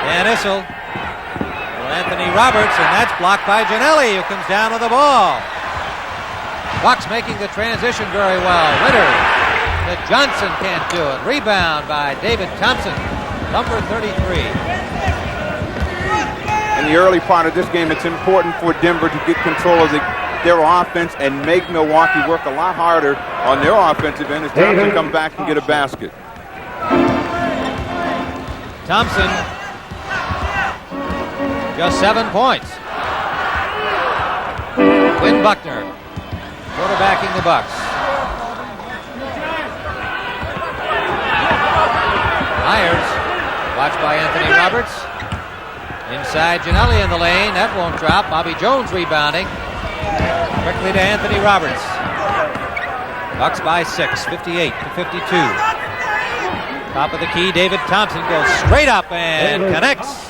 And Issel for Anthony Roberts, and that's blocked by Giannelli, who comes down with the ball. Bucks making the transition very well. Witters, but Johnson can't do it. Rebound by David Thompson. Number 33. In the early part of this game, it's important for Denver to get control of their offense and make Milwaukee work a lot harder on their offensive end as Thompson comes back and get a basket. Thompson, just 7 points. Quinn Buckner, quarterbacking the Bucks. Myers, watched by Anthony Roberts. Inside, Giannelli in the lane. That won't drop. Bobby Jones rebounding. Quickly to Anthony Roberts. Bucks by 6, 58 to 52. Top of the key, David Thompson goes straight up and connects.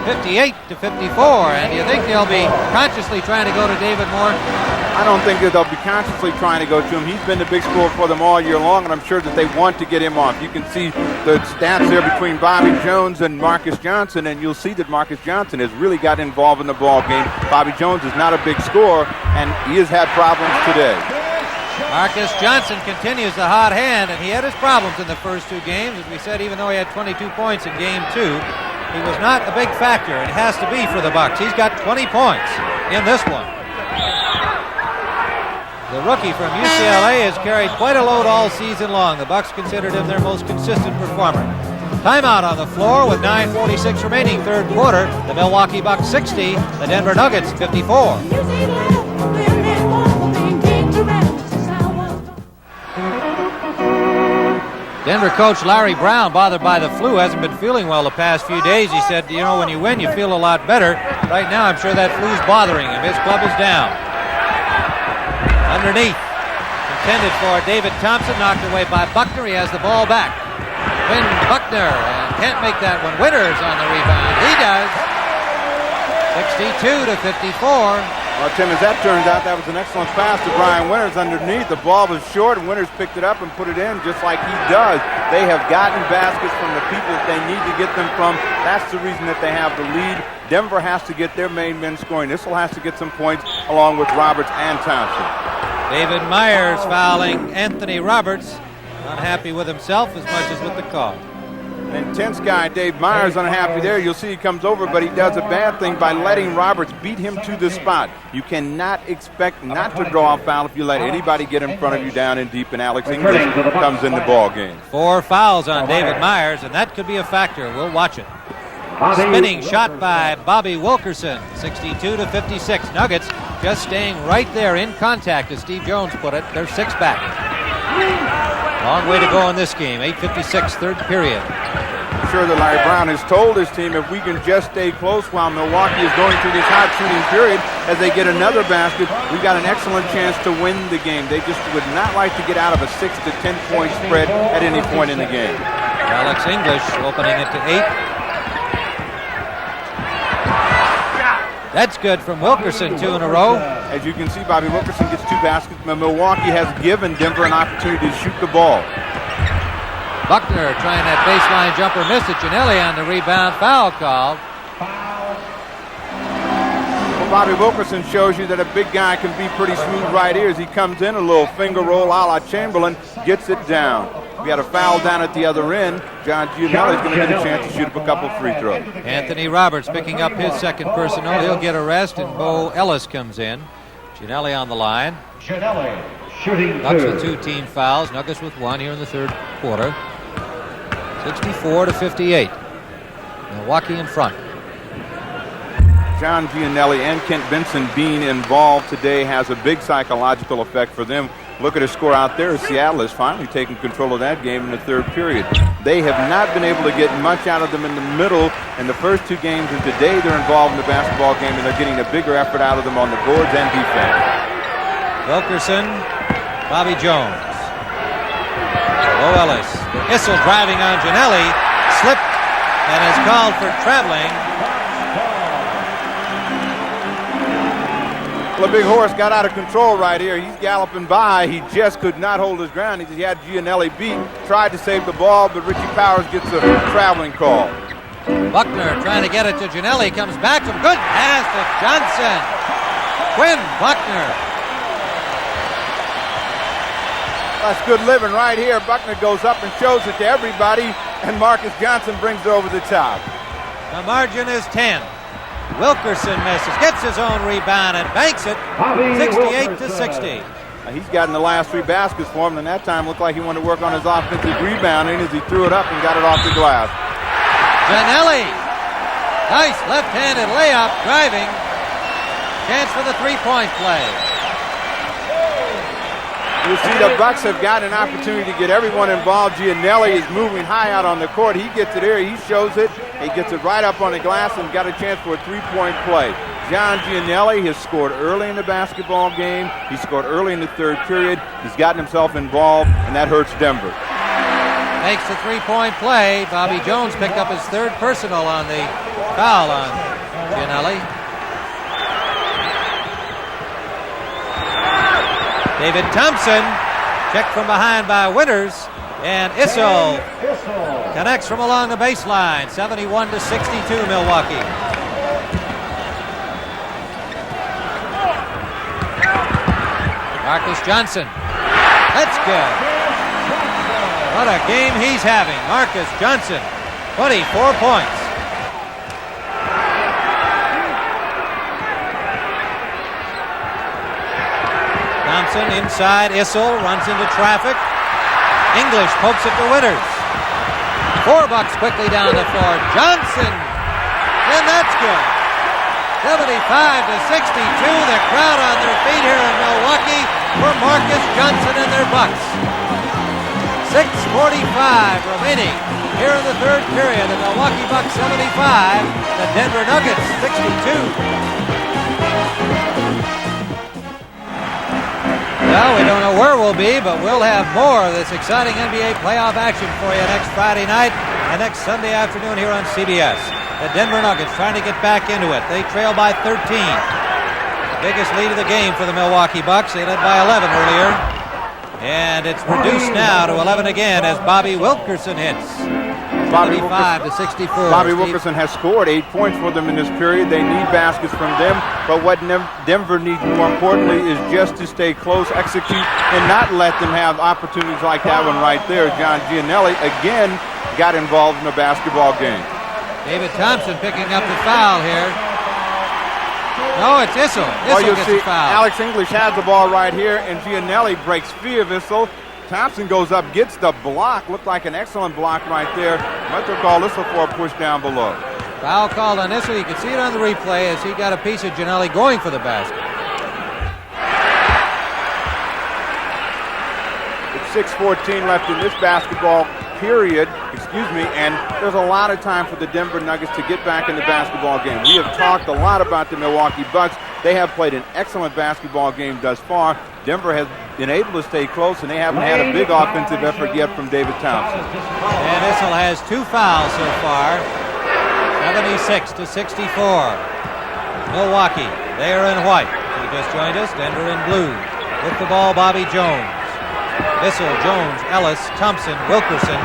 58 to 54. And do you think they'll be consciously trying to go to David more? I don't think that they'll be consciously trying to go to him. He's been the big scorer for them all year long, and I'm sure that they want to get him off. You can see the stats there between Bobby Jones and Marques Johnson, and you'll see that Marques Johnson has really got involved in the ball game. Bobby Jones is not a big scorer, and he has had problems today. Marques Johnson continues the hot hand, and he had his problems in the first two games. As we said, even though he had 22 points in game 2, he was not a big factor, and it has to be for the Bucks. He's got 20 points in this one. The rookie from UCLA has carried quite a load all season long. The Bucks considered him their most consistent performer. Timeout on the floor with 9:46 remaining, third quarter. The Milwaukee Bucks 60, the Denver Nuggets 54. Denver coach Larry Brown, bothered by the flu, hasn't been feeling well the past few days. He said, you know, when you win, you feel a lot better. Right now, I'm sure that flu's bothering him. His club is down. Underneath, intended for David Thompson, knocked away by Buckner. He has the ball back. Quinn Buckner, and can't make that one. Winters on the rebound. He does. 62 to 54. Well, Tim, as that turns out, that was an excellent pass to Brian Winters underneath. The ball was short, and Winters picked it up and put it in just like he does. They have gotten baskets from the people that they need to get them from. That's the reason that they have the lead. Denver has to get their main men scoring. Issel has to get some points along with Roberts and Thompson. David Myers fouling Anthony Roberts. Unhappy with himself as much as with the call. Intense guy, Dave Myers, unhappy there. You'll see he comes over, but he does a bad thing by letting Roberts beat him to the spot. You cannot expect not to draw a foul if you let anybody get in front of you down and deep, and Alex English comes in the ball game. 4 fouls on David Myers, and that could be a factor. We'll watch it. Spinning shot by Bobby Wilkerson, 62 to 56. Nuggets just staying right there in contact, as Steve Jones put it. They're 6 back. Long way to go in this game. 8:56, third period. I'm sure that Larry Brown has told his team, if we can just stay close while Milwaukee is going through this hot shooting period, as they get another basket, we got an excellent chance to win the game. They just would not like to get out of a 6 to 10 point spread at any point in the game. Alex English opening it to 8. That's good from Wilkerson, 2 in a row. As you can see, Bobby Wilkerson gets 2 baskets, but Milwaukee has given Denver an opportunity to shoot the ball. Buckner trying that baseline jumper, missed it. Giannelli on the rebound, foul called. Well, Bobby Wilkerson shows you that a big guy can be pretty smooth right here as he comes in, a little finger roll a la Chamberlain, gets it down. We had a foul down at the other end. John Giannelli is going to get a chance to shoot up a couple free throws. Anthony Roberts picking up his second personal. He'll get a rest, and Bo Ellis comes in. Giannelli on the line. Giannelli shooting Bucks 2. with 2 team fouls. Nuggets with 1 here in the third quarter. 64 to 58. Milwaukee in front. John Giannelli and Kent Benson being involved today has a big psychological effect for them. Look at his score out there. Seattle has finally taken control of that game in the third period. They have not been able to get much out of them in the middle in the first 2 games, and today they're involved in the basketball game, and they're getting a bigger effort out of them on the boards and defense. Wilkerson, Bobby Jones. Bo Ellis. Issel driving on Giannelli. Slipped and is called for traveling. Well, the big horse got out of control right here. He's galloping by. He just could not hold his ground. He had Giannelli beat, tried to save the ball, but Richie Powers gets a traveling call. Buckner trying to get it to Giannelli. Comes back from good pass to Johnson. Quinn Buckner. That's good living right here. Buckner goes up and shows it to everybody, and Marques Johnson brings it over the top. The margin is 10. Wilkerson misses, gets his own rebound and banks it, 68 to 60. He's gotten the last 3 baskets for him, and that time looked like he wanted to work on his offensive rebounding as he threw it up and got it off the glass. Giannelli, nice left-handed layup, driving. Chance for the 3-point play. You see the Bucks have got an opportunity to get everyone involved. Gianelli is moving high out on the court. He gets it here. He shows it. He gets it right up on the glass and got a chance for a three-point play. John Gianelli has scored early in the basketball game. He scored early in the third period. He's gotten himself involved, and that hurts Denver. Makes the three-point play. Bobby Jones picked up his third personal on the foul on Gianelli. David Thompson, checked from behind by Winters, and Issel connects from along the baseline. 71-62 Milwaukee. Marques Johnson. That's good. What a game he's having. Marques Johnson, 24 points. Thompson inside. Issel runs into traffic. English pokes it to Winters. 4 Bucks quickly down the floor. Johnson, and that's good. 75-62, the crowd on their feet here in Milwaukee for Marques Johnson and their Bucks. 6:45 remaining here in the third period. The Milwaukee Bucks 75, the Denver Nuggets 62. Well, we don't know where we'll be, but we'll have more of this exciting NBA playoff action for you next Friday night and next Sunday afternoon here on CBS. The Denver Nuggets trying to get back into it. They trail by 13. The biggest lead of the game for the Milwaukee Bucks. They led by 11 earlier. And it's reduced now to 11 again as Bobby Wilkerson hits. 75-64. Bobby Wilkerson has scored 8 points for them in this period. They need baskets from them. But what Denver needs more importantly is just to stay close, execute, and not let them have opportunities like that one right there. John Gianelli again got involved in a basketball game. David Thompson picking up the foul here. No, it's Issel. Issel gets the foul. Alex English has the ball right here, and Gianelli breaks free of Issel. Thompson goes up, gets the block. Looked like an excellent block right there. Might have called Issel for a push down below. Foul called on Issel. You can see it on the replay as he got a piece of Gianelli going for the basket. It's 6:14 left in this basketball period, and there's a lot of time for the Denver Nuggets to get back in the basketball game. We have talked a lot about the Milwaukee Bucks. They have played an excellent basketball game thus far. Denver has been able to stay close, and they haven't had a big offensive effort yet from David Thompson. And Issel has 2 fouls so far. 76-64. Milwaukee, they are in white. He just joined us. Denver in blue. With the ball, Bobby Jones. Issel, Jones, Ellis, Thompson, Wilkerson.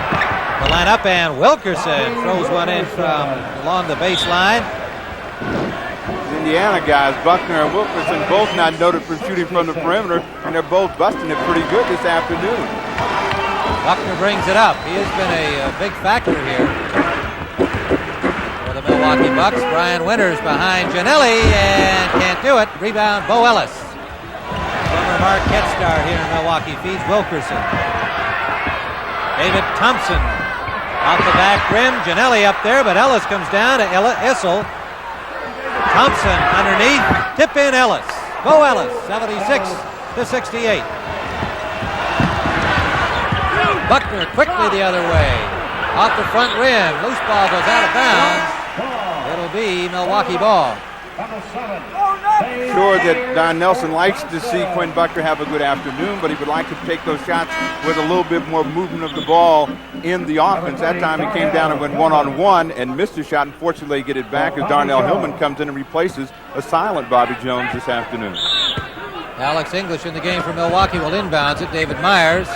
The lineup, and Wilkerson throws one in from along the baseline. Indiana guys, Buckner and Wilkerson, both not noted for shooting from the perimeter, and they're both busting it pretty good this afternoon. Buckner brings it up. He has been a big factor here for the Milwaukee Bucks. Brian Winters behind Gianelli and can't do it. Rebound, Bo Ellis. Former Marquette star here in Milwaukee feeds Wilkerson. David Thompson off the back rim. Gianelli up there, but Ellis comes down to Issel. Thompson underneath. Tip in Ellis. Bo Ellis, 76-68. Buckner quickly the other way. Off the front rim. Loose ball goes out of bounds. It'll be Milwaukee ball. Sure that Don Nelson likes to see Quinn Buckner have a good afternoon, but he would like to take those shots with a little bit more movement of the ball in the offense. That time he came down and went one-on-one and missed a shot. Unfortunately, get it back as Darnell Hillman comes in and replaces a silent Bobby Jones this afternoon. Alex English in the game for Milwaukee will inbounds it. David Myers.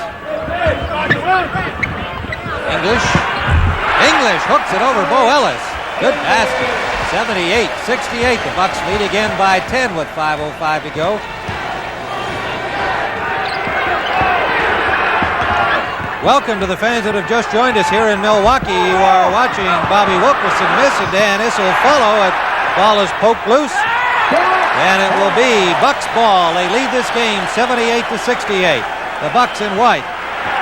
English hooks it over Bo Ellis. Good basket. 78-68. The Bucks lead again by 10 with 5:05 to go. Welcome to the fans that have just joined us here in Milwaukee. You are watching Bobby Wilkerson miss and Dan Issel follow. Ball is poked loose. And it will be Bucks ball. They lead this game 78-68. The Bucks in white.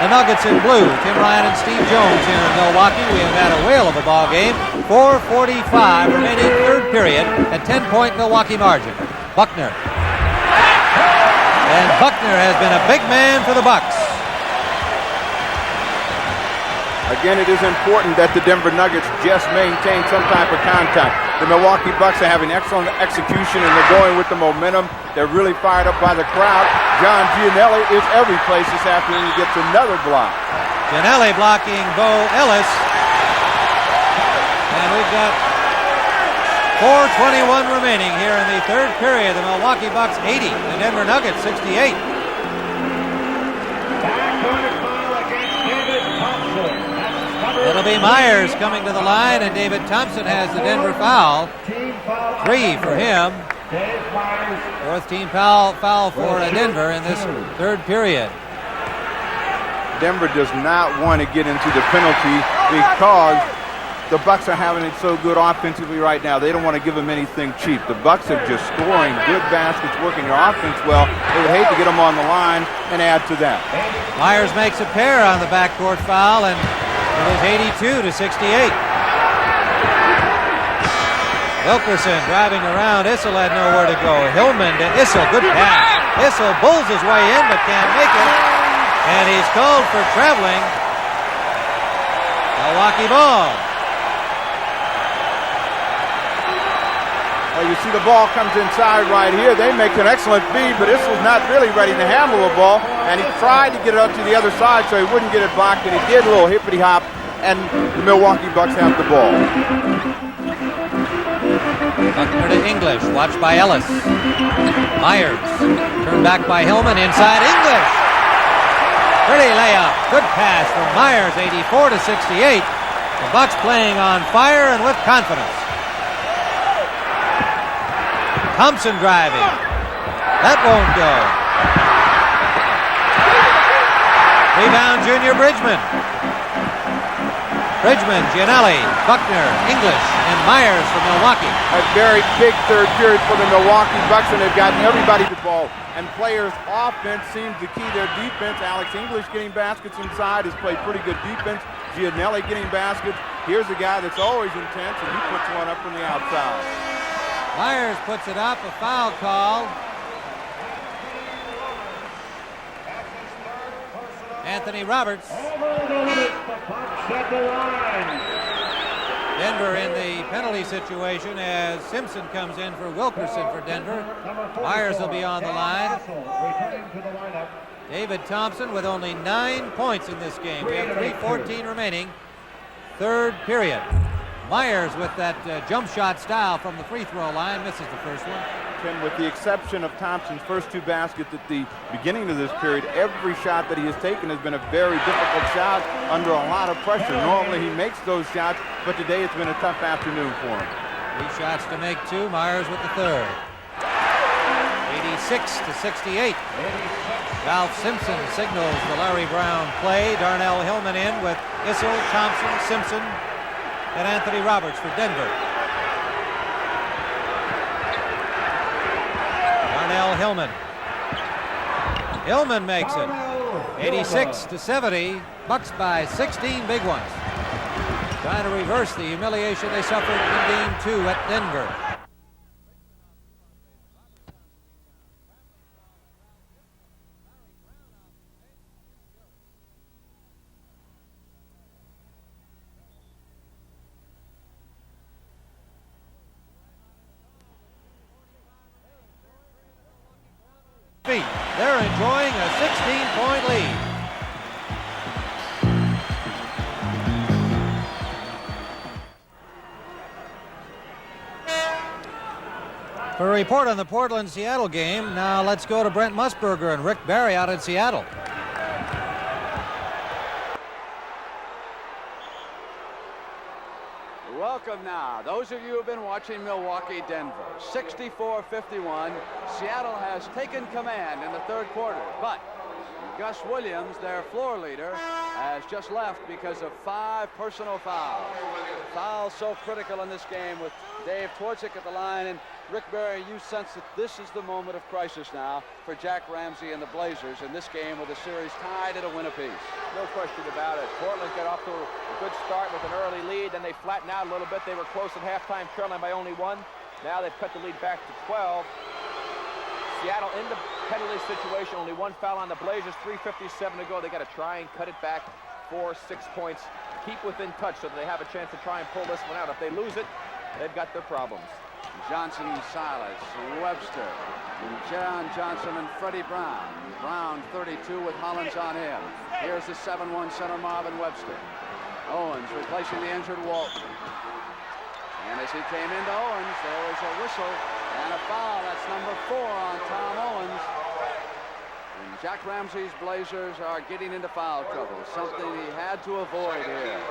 The Nuggets in blue. Tim Ryan and Steve Jones here in Milwaukee. We have had a whale of a ball game. 4:45 remaining third period at 10-point Milwaukee margin. Buckner. And Buckner has been a big man for the Bucks. Again, it is important that the Denver Nuggets just maintain some type of contact. The Milwaukee Bucks are having excellent execution, and they're going with the momentum. They're really fired up by the crowd. John Gianelli is every place this afternoon. He gets another block. Gianelli blocking Bo Ellis. And we've got 4:21 remaining here in the third period. The Milwaukee Bucks 80, the Denver Nuggets 68. It'll be Myers coming to the line, and David Thompson has the Denver foul. 3 for him. Fourth team foul for Denver in this third period. Denver does not want to get into the penalty because the Bucks are having it so good offensively right now. They don't want to give them anything cheap. The Bucks are just scoring good baskets, working their offense well. They would hate to get them on the line and add to that. Myers makes a pair on the backcourt foul, and it is 82-68. Wilkerson driving around. Issel had nowhere to go. Hillman to Issel. Good pass. Issel bulls his way in but can't make it. And he's called for traveling. Milwaukee ball. Well, you see the ball comes inside right here. They make an excellent feed, but Issel's not really ready to handle the ball. And he tried to get it up to the other side so he wouldn't get it blocked, and he did a little hippity hop, and the Milwaukee Bucks have the ball. Buckner to English, watched by Ellis. Myers, turned back by Hillman, inside English. Pretty layup, good pass from Myers, 84-68. The Bucks playing on fire and with confidence. Thompson driving. That won't go. Rebound, Junior Bridgeman. Bridgeman, Gianelli, Buckner, English, and Myers for Milwaukee. A very big third period for the Milwaukee Bucks, and they've gotten everybody the ball. And players' offense seems to key their defense. Alex English getting baskets inside has played pretty good defense. Gianelli getting baskets. Here's a guy that's always intense, and he puts one up from the outside. Myers puts it up, a foul called. Anthony Roberts. Denver in the penalty situation as Simpson comes in for Wilkerson for Denver. Myers will be on the line. David Thompson with only 9 points in this game. We have 3:14 remaining. Third period. Myers with that jump shot style from the free throw line misses the first one. Tim, with the exception of Thompson's first 2 baskets at the beginning of this period, every shot that he has taken has been a very difficult shot under a lot of pressure. Normally he makes those shots, but today it's been a tough afternoon for him. 3 shots to make 2. Myers with the third. 86-68. Ralph Simpson signals the Larry Brown play. Darnell Hillman in with Issel, Thompson, Simpson, and Anthony Roberts for Denver. Darnell Hillman. Hillman makes it. 86-70. Bucks by 16 big ones. Trying to reverse the humiliation they suffered in Game 2 at Denver. They're enjoying a 16-point lead. For a report on the Portland-Seattle game, now let's go to Brent Musburger and Rick Barry out in Seattle. Welcome now. Those of you who have been watching Milwaukee-Denver. 64-51. Seattle has taken command in the third quarter, but Gus Williams, their floor leader, has just left because of 5 personal fouls. Fouls so critical in this game with Dave Twardzik at the line. And Rick Barry, you sense that this is the moment of crisis now for Jack Ramsey and the Blazers in this game with the series tied at a win apiece. No question about it. Portland got off to a good start with an early lead, then they flattened out a little bit. They were close at halftime, trailing by only 1. Now they've cut the lead back to 12. Seattle in the penalty situation. Only one foul on the Blazers. 3:57 to go. They got to try and cut it back 4-6 points. Keep within touch so that they have a chance to try and pull this one out. If they lose it, they've got their problems. Johnson, Silas, Webster, John Johnson, and Freddie Brown. Brown 32 with Hollins on him. Here's the 7-1 center Marvin Webster. Owens replacing the injured Walton. And as he came into Owens, there was a whistle and a foul. That's number 4 on Tom Owens. And Jack Ramsey's Blazers are getting into foul trouble, something he had to avoid here.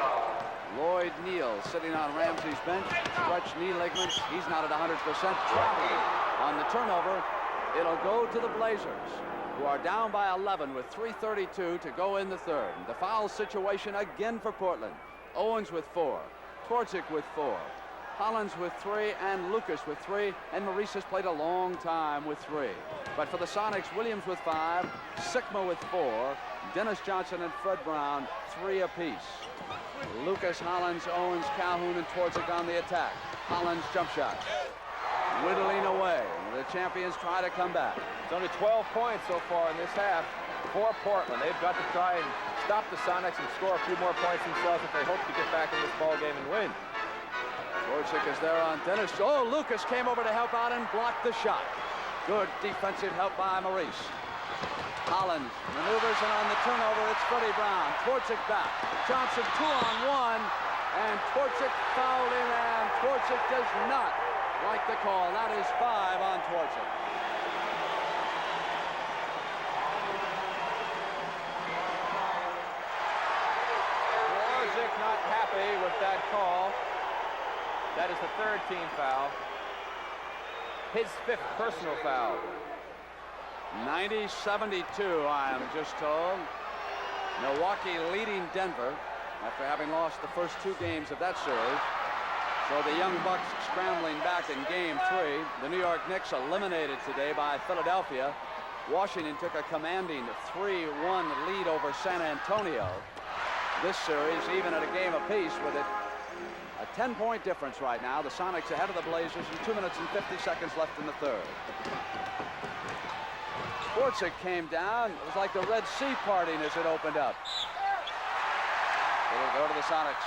Lloyd Neal sitting on Ramsey's bench, stretched knee ligaments. He's not at 100%. Traveling on the turnover. It'll go to the Blazers, who are down by 11 with 3:32 to go in the third. The foul situation again for Portland. Owens with 4, Twardzik with 4, Hollins with 3, and Lucas with 3, and Maurice has played a long time with 3. But for the Sonics, Williams with 5, Sikma with 4, Dennis Johnson and Fred Brown 3 apiece. Lucas, Hollins, Owens, Calhoun, and Twardzik on the attack. Hollins jump shot. Whittling away. The champions try to come back. It's only 12 points so far in this half for Portland. They've got to try and stop the Sonics and score a few more points themselves if they hope to get back in this ball game and win. Twardzik is there on Dennis. Oh, Lucas came over to help out and blocked the shot. Good defensive help by Maurice. Hollins maneuvers, and on the turnover, it's Freddie Brown. Twardzik back. Johnson 2-on-1, and Twardzik fouled him, and Twardzik does not like the call. That is 5 on Twardzik. Twardzik not happy with that call. That is the 3rd team foul. His 5th personal foul. 90-72, I am just told. Milwaukee leading Denver after having lost the first 2 games of that series. So the young Bucks scrambling back in game 3. The New York Knicks eliminated today by Philadelphia. Washington took a commanding 3-1 lead over San Antonio. This series even at a game apiece with it a 10-point difference right now. The Sonics ahead of the Blazers and 2 minutes and 50 seconds left in the third. Twardzik came down. It was like the Red Sea parting as it opened up. It'll go to the Sonics.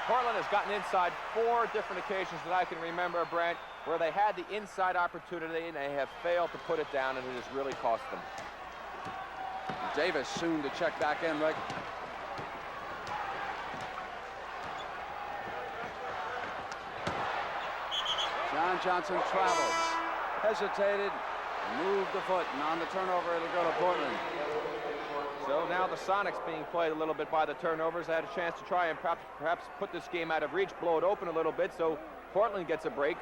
Portland has gotten inside 4 different occasions that I can remember, Brent, where they had the inside opportunity and they have failed to put it down, and it has really cost them. Davis soon to check back in, Rick. John Johnson travels, hesitated, moved the foot, and on the turnover, it'll go to Portland. So now the Sonics being played a little bit by the turnovers. They had a chance to try and perhaps put this game out of reach, blow it open a little bit, so Portland gets a break.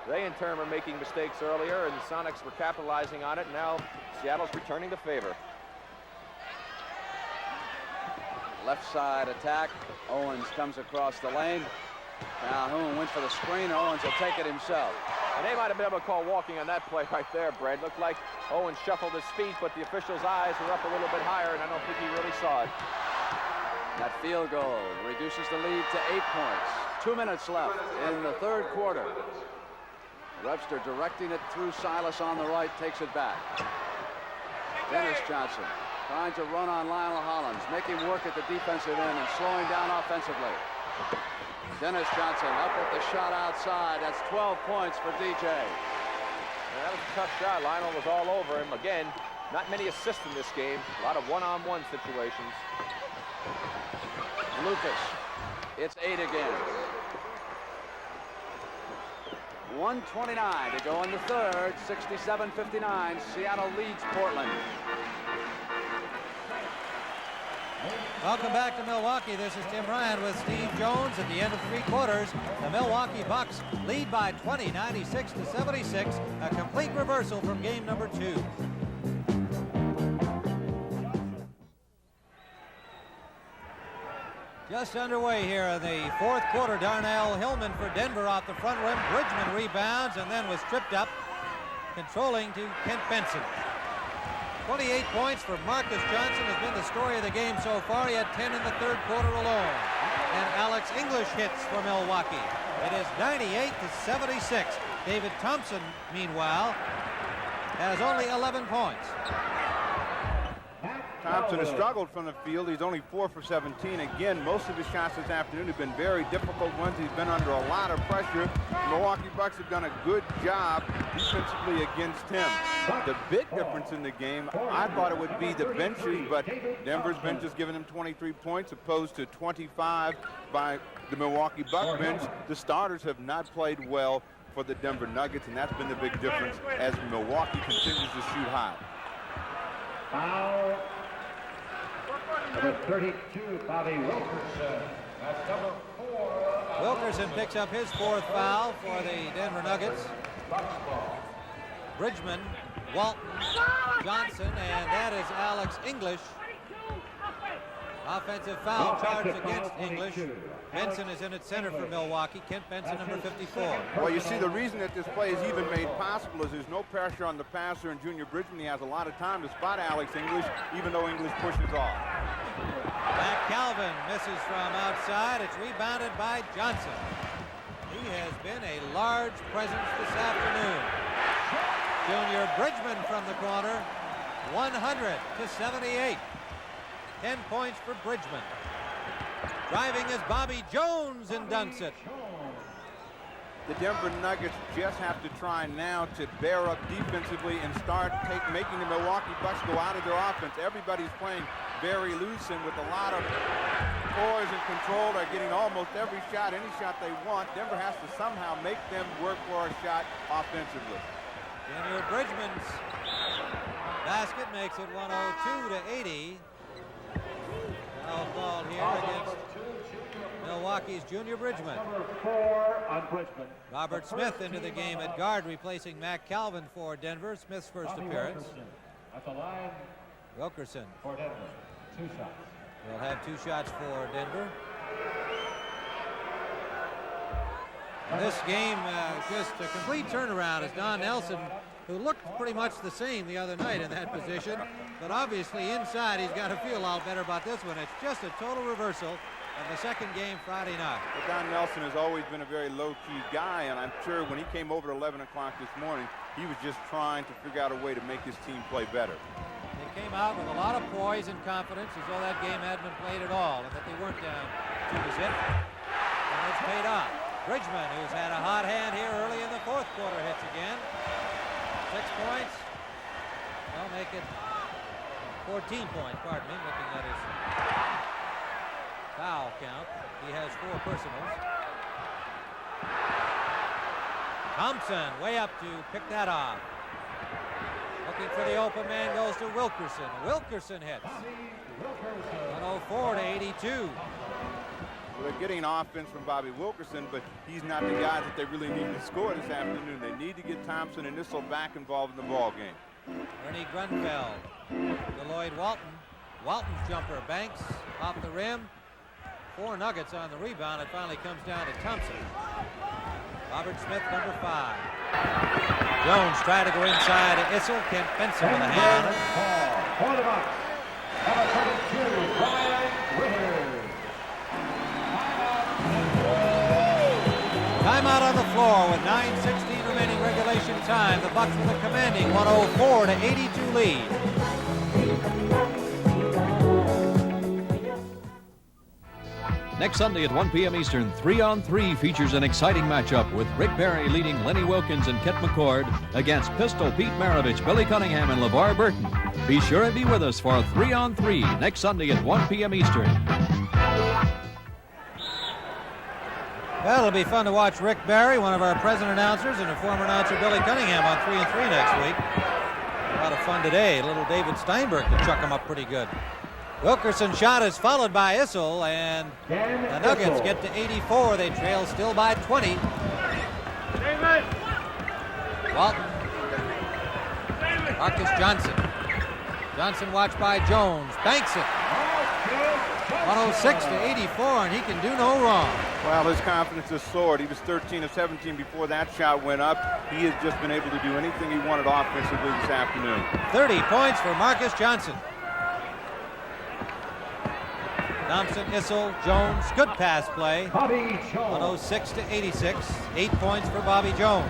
They, in turn, were making mistakes earlier, and the Sonics were capitalizing on it. Now Seattle's returning the favor. Left side attack. Owens comes across the lane. Calhoun went for the screen. Owens will take it himself. And they might have been able to call walking on that play right there, Brad. Looked like Owens shuffled his feet, but the official's eyes were up a little bit higher, and I don't think he really saw it. That field goal reduces the lead to 8 points. 2 minutes left in the third quarter. Webster directing it through Silas on the right, takes it back. Dennis Johnson trying to run on Lionel Hollins, making work at the defensive end and slowing down offensively. Dennis Johnson up with the shot outside. That's 12 points for DJ. Yeah, that was a tough shot. Lionel was all over him. Again, not many assists in this game. A lot of one-on-one situations. Lucas. It's 8 again. 1:29 to go in the third. 67-59. Seattle leads Portland. Welcome back to Milwaukee. This is Tim Ryan with Steve Jones. At the end of 3 quarters, the Milwaukee Bucks lead by 20, 96-76. A complete reversal from game number 2. Just underway here in the fourth quarter. Darnell Hillman for Denver off the front rim. Bridgeman rebounds and then was tripped up, controlling to Kent Benson. 28 points for Marques Johnson has been the story of the game so far. He had 10 in the third quarter alone. And Alex English hits for Milwaukee. It is 98-76. David Thompson, meanwhile, has only 11 points. Thompson has struggled from the field. He's only 4 for 17. Again, most of his shots this afternoon have been very difficult ones. He's been under a lot of pressure. The Milwaukee Bucks have done a good job defensively against him. The big difference in the game, I thought it would be the benches, but Denver's bench has given him 23 points opposed to 25 by the Milwaukee Bucks bench. The starters have not played well for the Denver Nuggets, and that's been the big difference as Milwaukee continues to shoot high. Foul. Number 32, Bobby Wilkerson. That's number 4. Wilkerson picks up his 4th foul for the Denver Nuggets. Bridgeman, Walton, Johnson, and that is Alex English. Offensive foul charged against English. Benson is in at center for Milwaukee. Kent Benson, number 54. Well, you see, the reason that this play is even made possible is there's no pressure on the passer, and Junior Bridgeman, he has a lot of time to spot Alex English, even though English pushes off. Matt Calvin misses from outside. It's rebounded by Johnson. He has been a large presence this afternoon. Junior Bridgeman from the corner, 100 to 78. 10 points for Bridgeman. Driving is Bobby Jones and dunks it. The Denver Nuggets just have to try now to bear up defensively and start making the Milwaukee Bucks go out of their offense. Everybody's playing very loose and with a lot of poise and control. They're getting almost every shot, any shot they want. Denver has to somehow make them work for a shot offensively. Junior Bridgeman's basket makes it 102 to 80. Foul called here against Milwaukee's Junior Bridgeman. Number 4 on Bridgeman. Robert Smith into the game at guard, replacing Matt Calvin for Denver. Smith's first appearance. At the line Wilkerson for Denver. 2 shots. will have 2 shots for Denver. And this game, just a complete turnaround as Don Nelson, who looked pretty much the same the other night in that position, but obviously inside he's got to feel a lot better about this one. It's just a total reversal of the second game Friday night. But Don Nelson has always been a very low-key guy, and I'm sure when he came over at 11 o'clock this morning, he was just trying to figure out a way to make his team play better. They came out with a lot of poise and confidence, as though that game hadn't been played at all, and that they weren't down 2-0. And it's paid off. Bridgeman, who's had a hot hand here early in the 4th quarter, hits again. 6 points. They'll make it 14 points, pardon me, looking at his foul count. He has 4 personals. Thompson way up to pick that off. Looking for the open man goes to Wilkerson. Wilkerson hits. 104 to 82. Well, they're getting offense from Bobby Wilkerson, but he's not the guy that they really need to score this afternoon. They need to get Thompson and Issel back involved in the ball game. Ernie Grunfeld to Lloyd Walton. Walton's jumper banks off the rim. 4 Nuggets on the rebound. It finally comes down to Thompson. Robert Smith, number 5. Jones tried to go inside to Issel. Kent Benson with a hand on it. For the Bucks, number 32, Brian Withers. Timeout on the floor with 9:16 remaining regulation time. The Bucks with a commanding 104 to 82 lead. Next Sunday at 1 p.m. Eastern, 3-on-3 features an exciting matchup with Rick Barry leading Lenny Wilkins and Kent McCord against Pistol Pete Maravich, Billy Cunningham, and LeVar Burton. Be sure to be with us for 3-on-3 next Sunday at 1 p.m. Eastern. Well, it'll be fun to watch Rick Barry, one of our present announcers, and a former announcer, Billy Cunningham, on 3-on-3 next week. A lot of fun today. Little David Steinberg to chuck him up pretty good. Wilkerson shot is followed by Issel, and the Nuggets get to 84. They trail still by 20. Walton. Marques Johnson. Johnson watched by Jones. Banks it. 106 to 84, and he can do no wrong. Well, his confidence has soared. He was 13 of 17 before that shot went up. He has just been able to do anything he wanted offensively this afternoon. 30 points for Marques Johnson. Thompson, Issel, Jones, good pass play. Bobby Jones. 106 to 86. 8 points for Bobby Jones.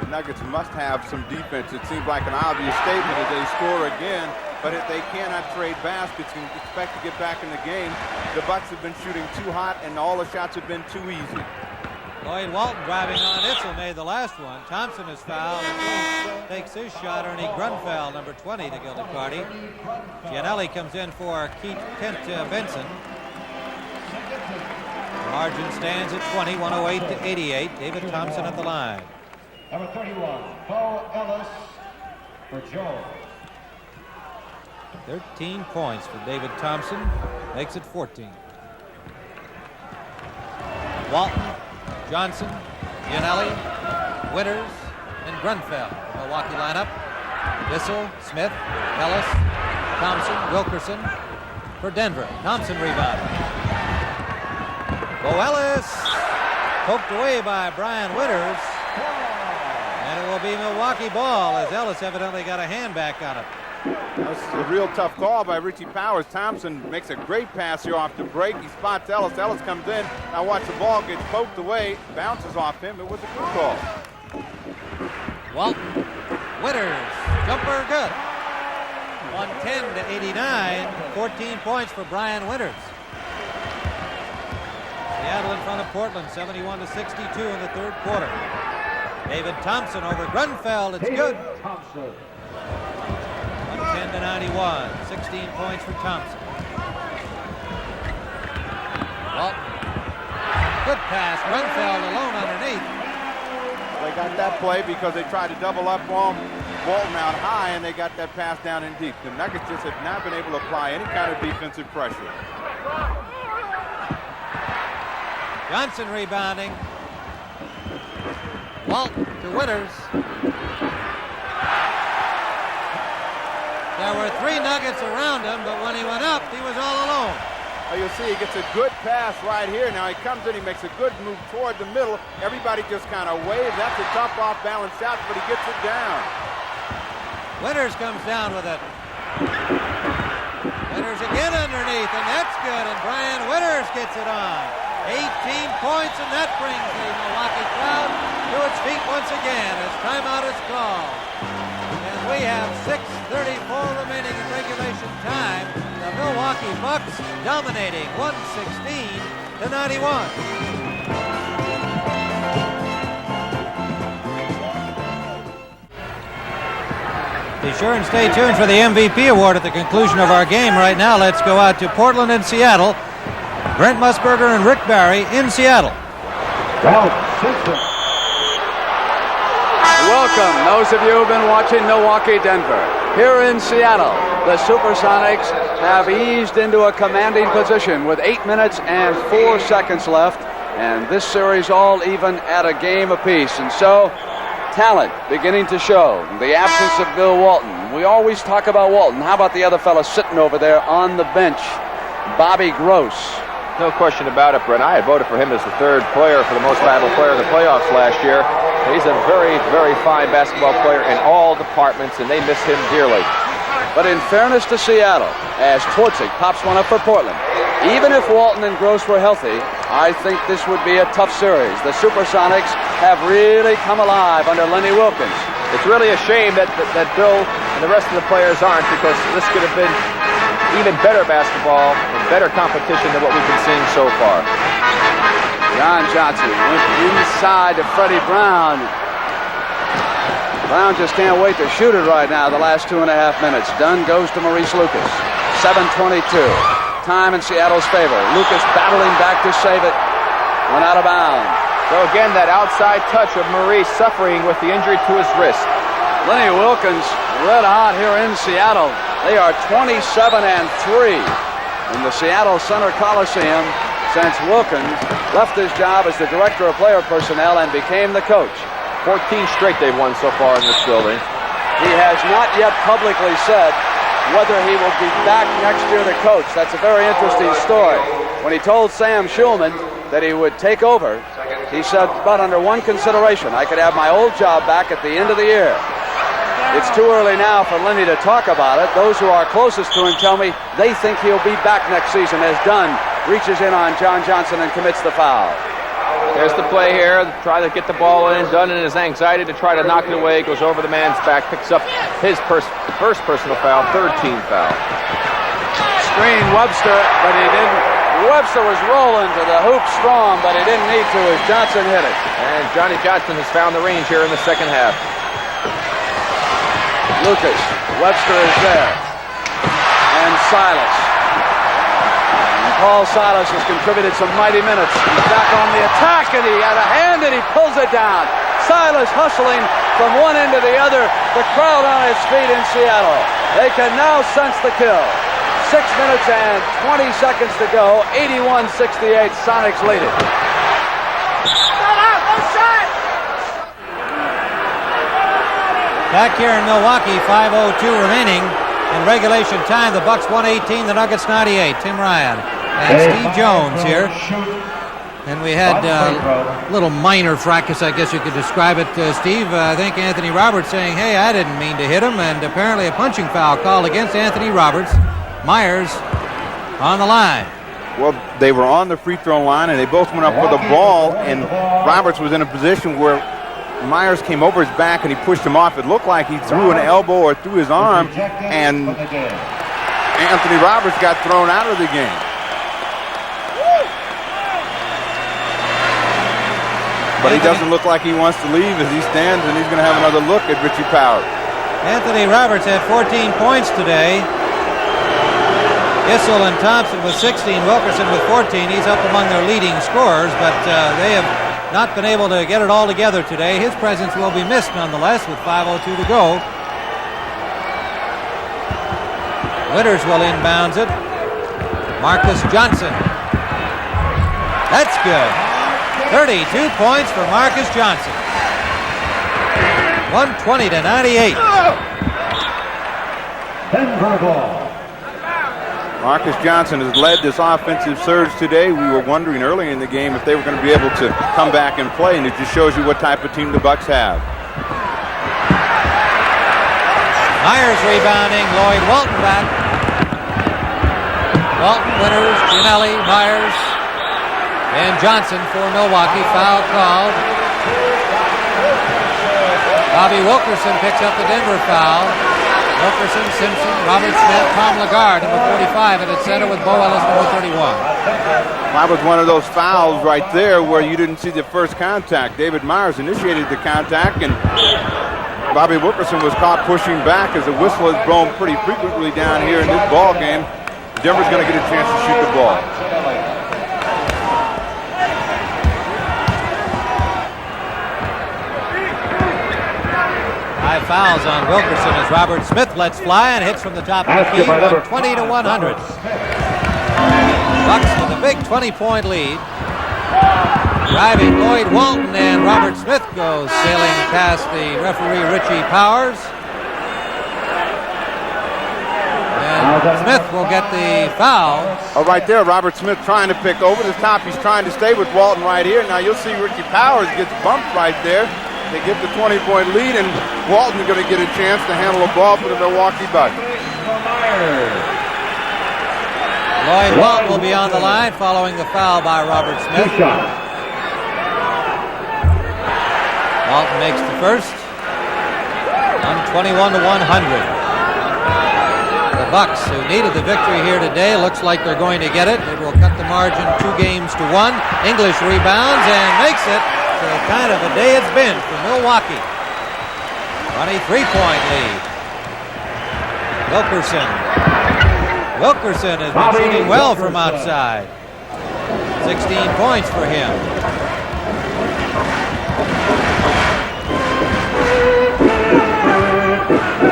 The Nuggets must have some defense. It seems like an obvious statement as they score again, but if they cannot trade baskets and expect to get back in the game, the Bucks have been shooting too hot and all the shots have been too easy. Lloyd Walton driving on Issel made the last one. Thompson is fouled and takes his shot. Ernie Grunfeld, number 20, to guilty party. Gianelli comes in for Kent Benson. The margin stands at 20, 108-88. David Thompson at the line. Number 31, Bo Ellis for Joe. 13 points for David Thompson. Makes it 14. Walton, Johnson, Gianelli, Winters, and Grunfeld. The Milwaukee lineup. Issel, Smith, Ellis, Thompson, Wilkerson for Denver. Thompson rebounding. Bo Ellis poked away by Brian Winters. And it will be Milwaukee ball as Ellis evidently got a hand back on it. That's a real tough call by Richie Powers. Thompson makes a great pass here off the break. He spots Ellis. Ellis comes in. Now watch the ball get poked away. Bounces off him. It was a good call. Walton, Winters, jumper good. 110-89. 14 points for Brian Winters. Seattle in front of Portland, 71-62 in the third quarter. David Thompson over Grunfeld. It's good. 110-91. 16 points for Thompson. Walton. Good pass. Grunfeld alone underneath. They got that play because they tried to double up on Walton out high, and they got that pass down in deep. The Nuggets just have not been able to apply any kind of defensive pressure. Johnson rebounding. Walton to Winters. There were three Nuggets around him, but when he went up, he was all alone. You'll see he gets a good pass right here. Now he comes in, he makes a good move toward the middle. Everybody just kind of waves. That's a tough off-balance shot, but he gets it down. Winters comes down with it. Winters again underneath, and that's good, and Brian Winters gets it on. 18 points, and that brings the Milwaukee crowd to its feet once again as timeout is called. And we have 6:34 remaining in regulation time. The Milwaukee Bucks dominating 116-91. Be sure and stay tuned for the MVP award at the conclusion of our game. Right now, let's go out to Portland and Seattle. Brent Musburger and Rick Barry in Seattle. Simpson. Welcome, those of you who've been watching Milwaukee-Denver. Here in Seattle, the Supersonics have eased into a commanding position with 8 minutes and 4 seconds left, and this series all even at a game apiece. And so, talent beginning to show. The absence of Bill Walton. We always talk about Walton. How about the other fellow sitting over there on the bench? Bobby Gross. No question about it, Brent. I had voted for him as the third player for the most valuable player in the playoffs last year. He's a very, very fine basketball player in all departments, and they miss him dearly. But in fairness to Seattle, as Torczyk pops one up for Portland, even if Walton and Gross were healthy, I think this would be a tough series. The Supersonics have really come alive under Lenny Wilkins. It's really a shame that Bill and the rest of the players aren't, because this could have been even better basketball and better competition than what we've been seeing so far. John Johnson went inside to Freddie Brown. Brown just can't wait to shoot it right now the last 2.5 minutes. Dunn goes to Maurice Lucas. 7:22. Time in Seattle's favor. Lucas battling back to save it. Went out of bounds. So again, that outside touch of Maurice suffering with the injury to his wrist. Lenny Wilkins red hot here in Seattle. They are 27-3 in the Seattle Center Coliseum since Wilkins left his job as the director of player personnel and became the coach. 14 straight they've won so far in this building. He has not yet publicly said whether he will be back next year to coach. That's a very interesting story. When he told Sam Schulman that he would take over, he said, but under one consideration, I could have my old job back at the end of the year. It's too early now for Lenny to talk about it. Those who are closest to him tell me they think he'll be back next season as Dunn reaches in on John Johnson and commits the foul. There's the play here. Try to get the ball in. Dunn in his anxiety to try to knock it away. Goes over the man's back. Picks up his first personal foul. Third team foul. Screen Webster, but he didn't. Webster was rolling to the hoop strong, but he didn't need to as Johnson hit it. And Johnny Johnson has found the range here in the second half. Lucas. Webster is there. And Silas. Paul Silas has contributed some mighty minutes. He's back on the attack, and he had a hand, and he pulls it down. Silas hustling from one end to the other. The crowd on its feet in Seattle. They can now sense the kill. 6 minutes and 20 seconds to go. 81-68. Sonics lead it. Back here in Milwaukee, 5:02 remaining. In regulation time, the Bucks 118, the Nuggets 98. Tim Ryan and Steve Jones here. And we had a little minor fracas, I guess you could describe it, Steve. I think Anthony Roberts saying, hey, I didn't mean to hit him, and apparently a punching foul called against Anthony Roberts. Myers on the line. Well, they were on the free throw line, and they both went up for the ball, and Roberts was in a position where Myers came over his back and he pushed him off. It looked like he threw an elbow or threw his arm, and Anthony Roberts got thrown out of the game. But he doesn't look like he wants to leave as he stands, and he's going to have another look at Richie Powers. Anthony Roberts had 14 points today. Issel and Thompson with 16, Wilkerson with 14. He's up among their leading scorers, but they have not been able to get it all together today. His presence will be missed nonetheless with 5:02 to go. Winters will inbounds it. Marques Johnson. That's good. 32 points for Marques Johnson. 120-98. Denver ball. Marques Johnson has led this offensive surge today. We were wondering early in the game if they were going to be able to come back and play, and it just shows you what type of team the Bucks have. Myers rebounding. Lloyd Walton back. Walton, Winters, Gianelli, Myers, and Johnson for Milwaukee. Foul called. Bobby Wilkerson picks up the Denver foul. Wilkerson, Simpson, Robert Smith, Tom Lagarde, number 45, and at center with Bo Ellis, number 31. That was one of those fouls right there where you didn't see the first contact. David Myers initiated the contact, and Bobby Wilkerson was caught pushing back as the whistle is blown pretty frequently down here in this ball game. Denver's going to get a chance to shoot the ball. Five fouls on Wilkerson as Robert Smith lets fly and hits from the top of the key, 120-100. Bucks with a big 20-point lead. Driving Lloyd Walton, and Robert Smith goes sailing past the referee Richie Powers. And Smith will get the foul. Oh, right there, Robert Smith trying to pick over the top. He's trying to stay with Walton right here. Now you'll see Richie Powers gets bumped right there. They get the 20-point lead, and Walton's going to get a chance to handle a ball for the Milwaukee Bucks. Lloyd Walton will be on the line following the foul by Robert Smith. Walton makes the first. 121-100. The Bucks, who needed the victory here today, looks like they're going to get it. It will cut the margin 2 games to 1. English rebounds and makes it. So kind of a day it's been for Milwaukee. 23-point lead. Wilkerson has been shooting well from outside. 16 points for him.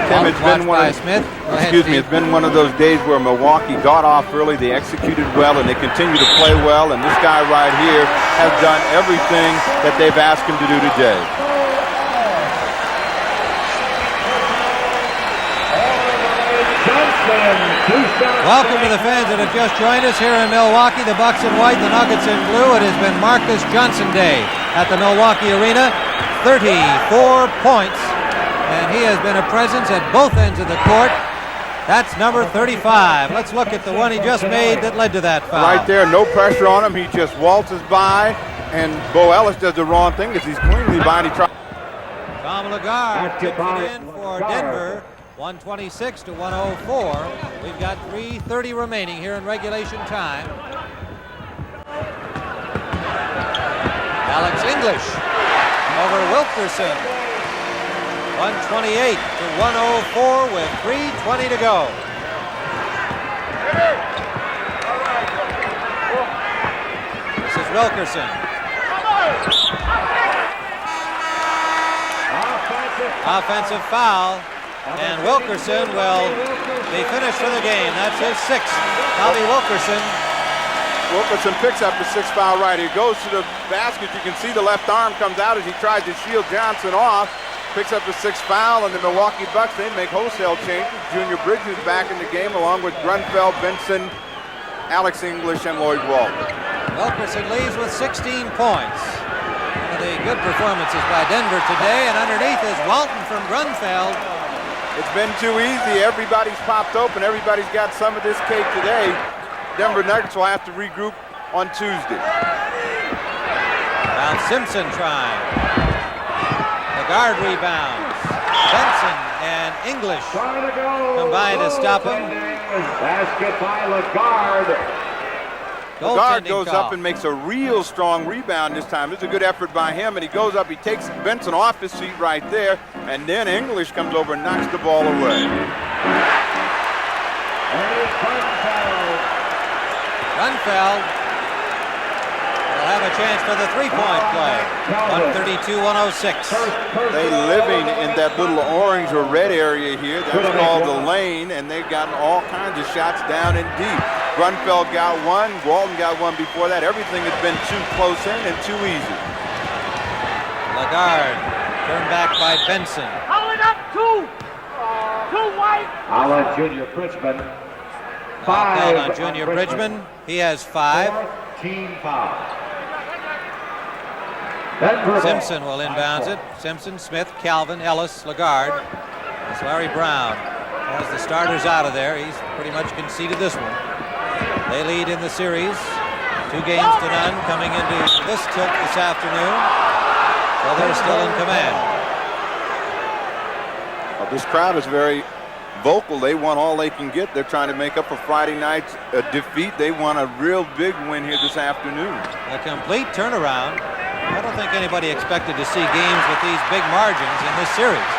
Tim, it's been one of those days where Milwaukee got off early, they executed well, and they continue to play well, and this guy right here has done everything that they've asked him to do today. Welcome to the fans that have just joined us here in Milwaukee. The Bucks in white, the Nuggets in blue. It has been Marques Johnson Day at the Milwaukee Arena. 34 points. And he has been a presence at both ends of the court. That's number 35. Let's look at the one he just made that led to that foul. Right there, no pressure on him. He just waltzes by And Bo Ellis does the wrong thing because he's cleanly behind. He tries. Tom Lagarde puts it in for Denver. 126 to 104. We've got 3:30 remaining here in regulation time. Alex English over Wilkerson. 128 to 104 with 3:20 to go. This is Wilkerson. Offensive foul, and Wilkerson will be finished for the game. That's his sixth. Bobby Wilkerson. Wilkerson picks up the sixth foul right. He goes to the basket. You can see the left arm comes out as he tries to shield Johnson off. Picks up the sixth foul, and the Milwaukee Bucks, they make wholesale changes. Junior Bridgeman back in the game along with Grunfeld, Benson, Alex English, and Lloyd Walton. Wilkerson leaves with 16 points. One of the good performances by Denver today, and underneath is Walton from Grunfeld. It's been too easy. Everybody's popped open. Everybody's got some of this cake today. Denver Nuggets will have to regroup on Tuesday. Now Simpson trying. Lagarde rebounds. Benson and English combine to stop him. Basket by Lagarde. Lagarde goes up and makes a real strong rebound this time. It's a good effort by him, and he goes up. He takes Benson off his feet right there, and then English comes over and knocks the ball away. Grunfeld will have a chance for the three-point play. 132-106. They living in that little orange or red area here. That's called the lane, and they've gotten all kinds of shots down and deep. Grunfeld got one. Walton got one before that. Everything has been too close in and too easy. Lagarde turned back by Benson. Hold it up, two white. Foul on Junior Bridgeman. Foul on Junior Bridgeman. He has 5. 14 foul. Simpson will inbounds it. Simpson, Smith, Calvin, Ellis, Lagarde. That's Larry Brown. Has the starters out of there. He's pretty much conceded this one. They lead in the series. 2 games to none coming into this tilt this afternoon. So they're still in command. Well, this crowd is very vocal. They want all they can get. They're trying to make up for Friday night's defeat. They want a real big win here this afternoon. A complete turnaround. I don't think anybody expected to see games with these big margins in this series.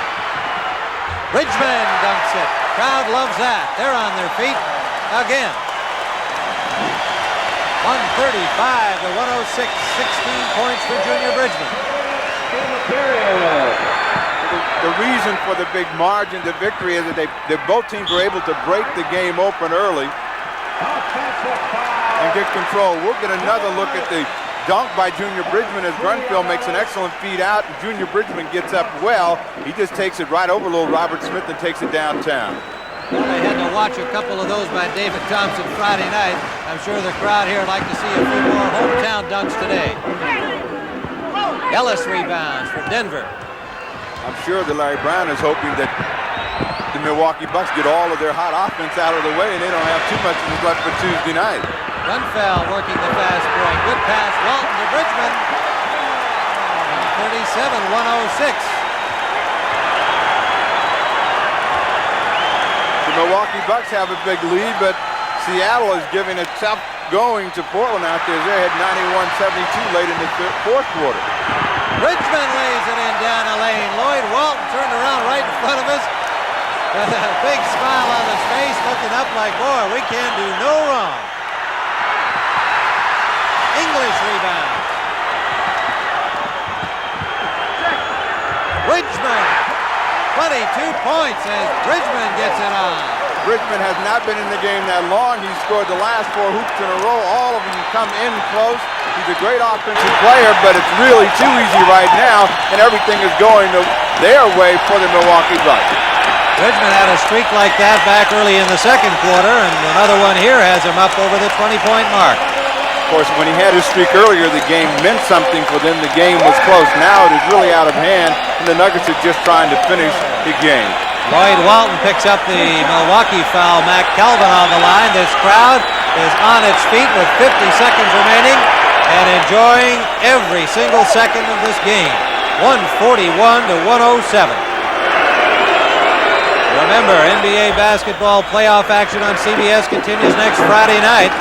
Bridgeman dunks it. Crowd loves that. They're on their feet again. 135 to 106. 16 points for Junior Bridgeman. The reason for the big margin, the victory, is that both teams were able to break the game open early and get control. We'll get another look at the dunk by Junior Bridgeman as Grunfeld makes an excellent feed out, and Junior Bridgeman gets up well. He just takes it right over little Robert Smith and takes it downtown. Well, they had to watch a couple of those by David Thompson Friday night. I'm sure the crowd here would like to see a few more hometown dunks today. Ellis rebounds for Denver. I'm sure that Larry Brown is hoping that the Milwaukee Bucks get all of their hot offense out of the way and they don't have too much left for Tuesday night. Grunfeld working the fast break. Good pass, Walton to Bridgeman. 137-106. The Milwaukee Bucks have a big lead, but Seattle is giving a tough going to Portland out there. They had 91-72 late in the fourth quarter. Bridgeman lays it in down the lane. Lloyd Walton turned around right in front of us with a big smile on his face, looking up like, boy, we can do no wrong. English rebound. Bridgeman, 22 points as Bridgeman gets it on. Bridgeman has not been in the game that long. He's scored the last 4 hoops in a row. All of them come in close. He's a great offensive player, but it's really too easy right now, and everything is going their way for the Milwaukee Bucks. Bridgeman had a streak like that back early in the second quarter, and another one here has him up over the 20-point mark. Of course, when he had his streak earlier, the game meant something for them. The game was close. Now it is really out of hand, and the Nuggets are just trying to finish the game. Lloyd Walton picks up the Milwaukee foul. Mac Calvin on the line. This crowd is on its feet with 50 seconds remaining. and enjoying every single second of this game. 141 to 107. Remember, NBA basketball playoff action on CBS continues next Friday night,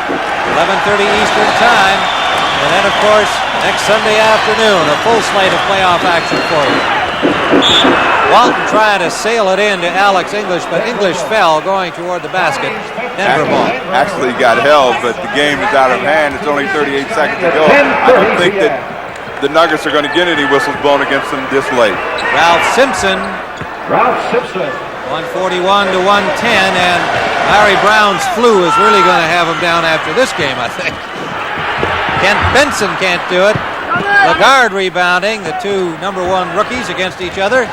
11:30 Eastern Time. And then, of course, next Sunday afternoon, a full slate of playoff action for you. Walton trying to sail it in to Alex English, but English fell going toward the basket. Denver ball. Actually got held, but the game is out of hand. It's only 38 seconds to go. I don't think that the Nuggets are going to get any whistles blown against them this late. Ralph Simpson. 141 to 110, and Larry Brown's flu is really going to have him down after this game, I think. Kent Benson can't do it. Lagarde rebounding, the two #1 rookies against each other.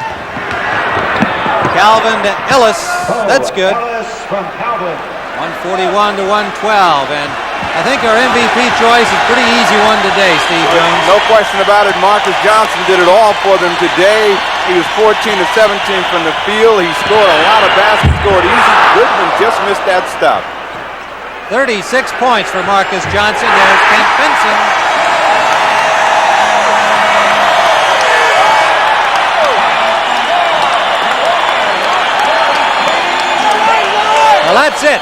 Calvin to Ellis, that's good. 141 to 112, and I think our MVP choice is a pretty easy one today, Steve Jones. No question about it. Marques Johnson did it all for them today. He was 14 to 17 from the field. He scored a lot of baskets, scored easy. Bridgeman just missed that stop. 36 points for Marques Johnson. There's Kent Benson. Well, that's it.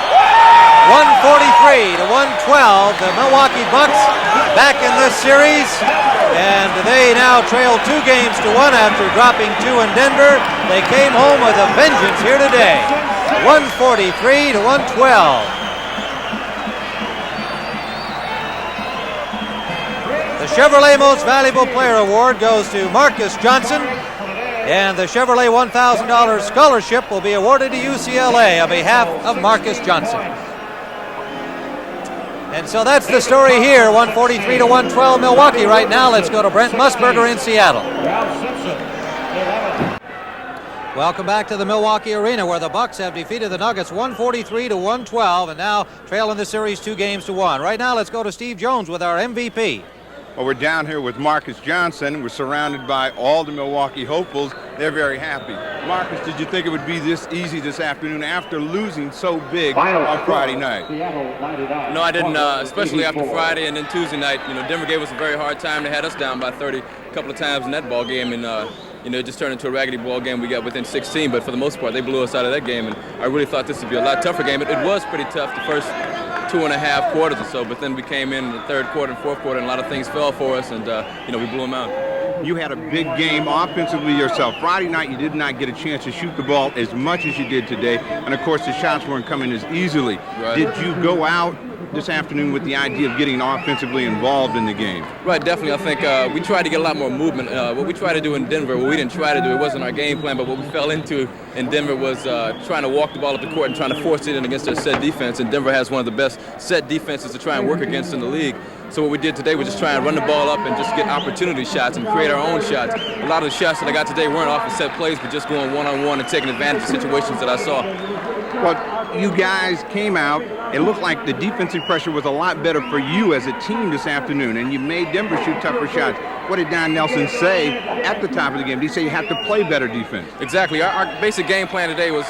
143 to 112. The Milwaukee Bucks back in this series, and they now trail 2 games to 1 after dropping 2 in Denver. They came home with a vengeance here today. 143 to 112. The Chevrolet Most Valuable Player Award goes to Marques Johnson, and the Chevrolet $1,000 scholarship will be awarded to UCLA on behalf of Marques Johnson. And so that's the story here, 143 to 112 Milwaukee right now. Let's go to Brent Musburger in Seattle. Welcome back to the Milwaukee Arena, where the Bucks have defeated the Nuggets 143 to 112 and now trail in the series 2 games to 1. Right now, let's go to Steve Jones with our MVP. Well, we're down here with Marques Johnson. We're surrounded by all the Milwaukee hopefuls. They're very happy. Marques, did you think it would be this easy this afternoon after losing so big on Friday night? No, I didn't, especially after Friday and then Tuesday night. You know, Denver gave us a very hard time. They had us down by 30 a couple of times in that ball game, and you know, it just turned into a raggedy ball game. We got within 16, but for the most part, they blew us out of that game, and I really thought this would be a lot tougher game. It was pretty tough the first 2.5 quarters or so, but then we came in the third quarter and fourth quarter, and a lot of things fell for us, and you know, we blew them out. You had a big game offensively yourself. Friday night, you did not get a chance to shoot the ball as much as you did today, and of course, the shots weren't coming as easily. Right. Did you go out this afternoon with the idea of getting offensively involved in the game? Right, definitely. I think we tried to get a lot more movement. What we tried to do in Denver, what we didn't try to do, it wasn't our game plan, but what we fell into in Denver was trying to walk the ball up the court and trying to force it in against their set defense, and Denver has one of the best set defenses to try and work against in the league. So what we did today was just try and run the ball up and just get opportunity shots and create our own shots. A lot of the shots that I got today weren't off of set plays, but just going one-on-one and taking advantage of situations that I saw. Well, you guys came out. It looked like the defensive pressure was a lot better for you as a team this afternoon, and you made Denver shoot tougher shots. What did Don Nelson say at the top of the game? Did he say you have to play better defense? Exactly. Our basic game plan today was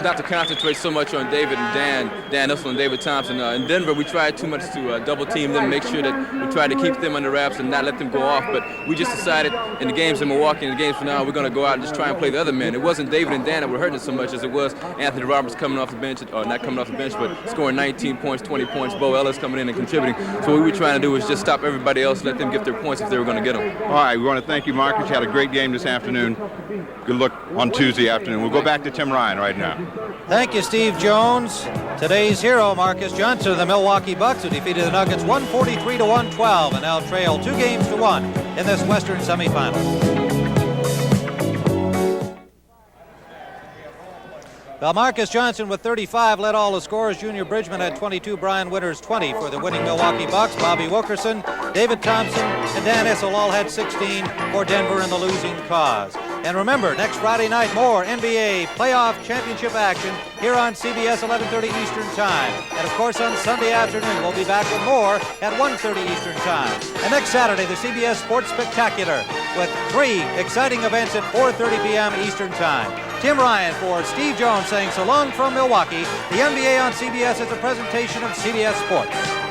not to concentrate so much on David and Dan Issel and David Thompson. In Denver, we tried too much to double team them, make sure that we tried to keep them under wraps and not let them go off. But we just decided in the games in Milwaukee and the games from now, we're going to go out and just try and play the other men. It wasn't David and Dan that were hurting us so much as it was Anthony Roberts coming off the bench, or not coming off the bench, but scoring 19 points, 20 points, Bo Ellis coming in and contributing. So what we were trying to do was just stop everybody else, let them get their points if they were going to get them. All right, we want to thank you, Marques. You had a great game this afternoon. Good luck on Tuesday afternoon. We'll go back to Tim Ryan right now. Thank you, Steve Jones. Today's hero, Marques Johnson of the Milwaukee Bucks, who defeated the Nuggets 143 to 112 and now trail 2 games to 1 in this Western semifinal. Well, Marques Johnson with 35 led all the scorers. Junior Bridgeman had 22, Brian Winters 20 for the winning Milwaukee Bucks. Bobby Wilkerson, David Thompson, and Dan Issel all had 16 for Denver in the losing cause. And remember, next Friday night, more NBA playoff championship action here on CBS 11:30 Eastern Time. And of course, on Sunday afternoon, we'll be back with more at 1:30 Eastern Time. And next Saturday, the CBS Sports Spectacular with 3 exciting events at 4:30 p.m. Eastern Time. Tim Ryan for Steve Jones saying so long from Milwaukee. The NBA on CBS is a presentation of CBS Sports.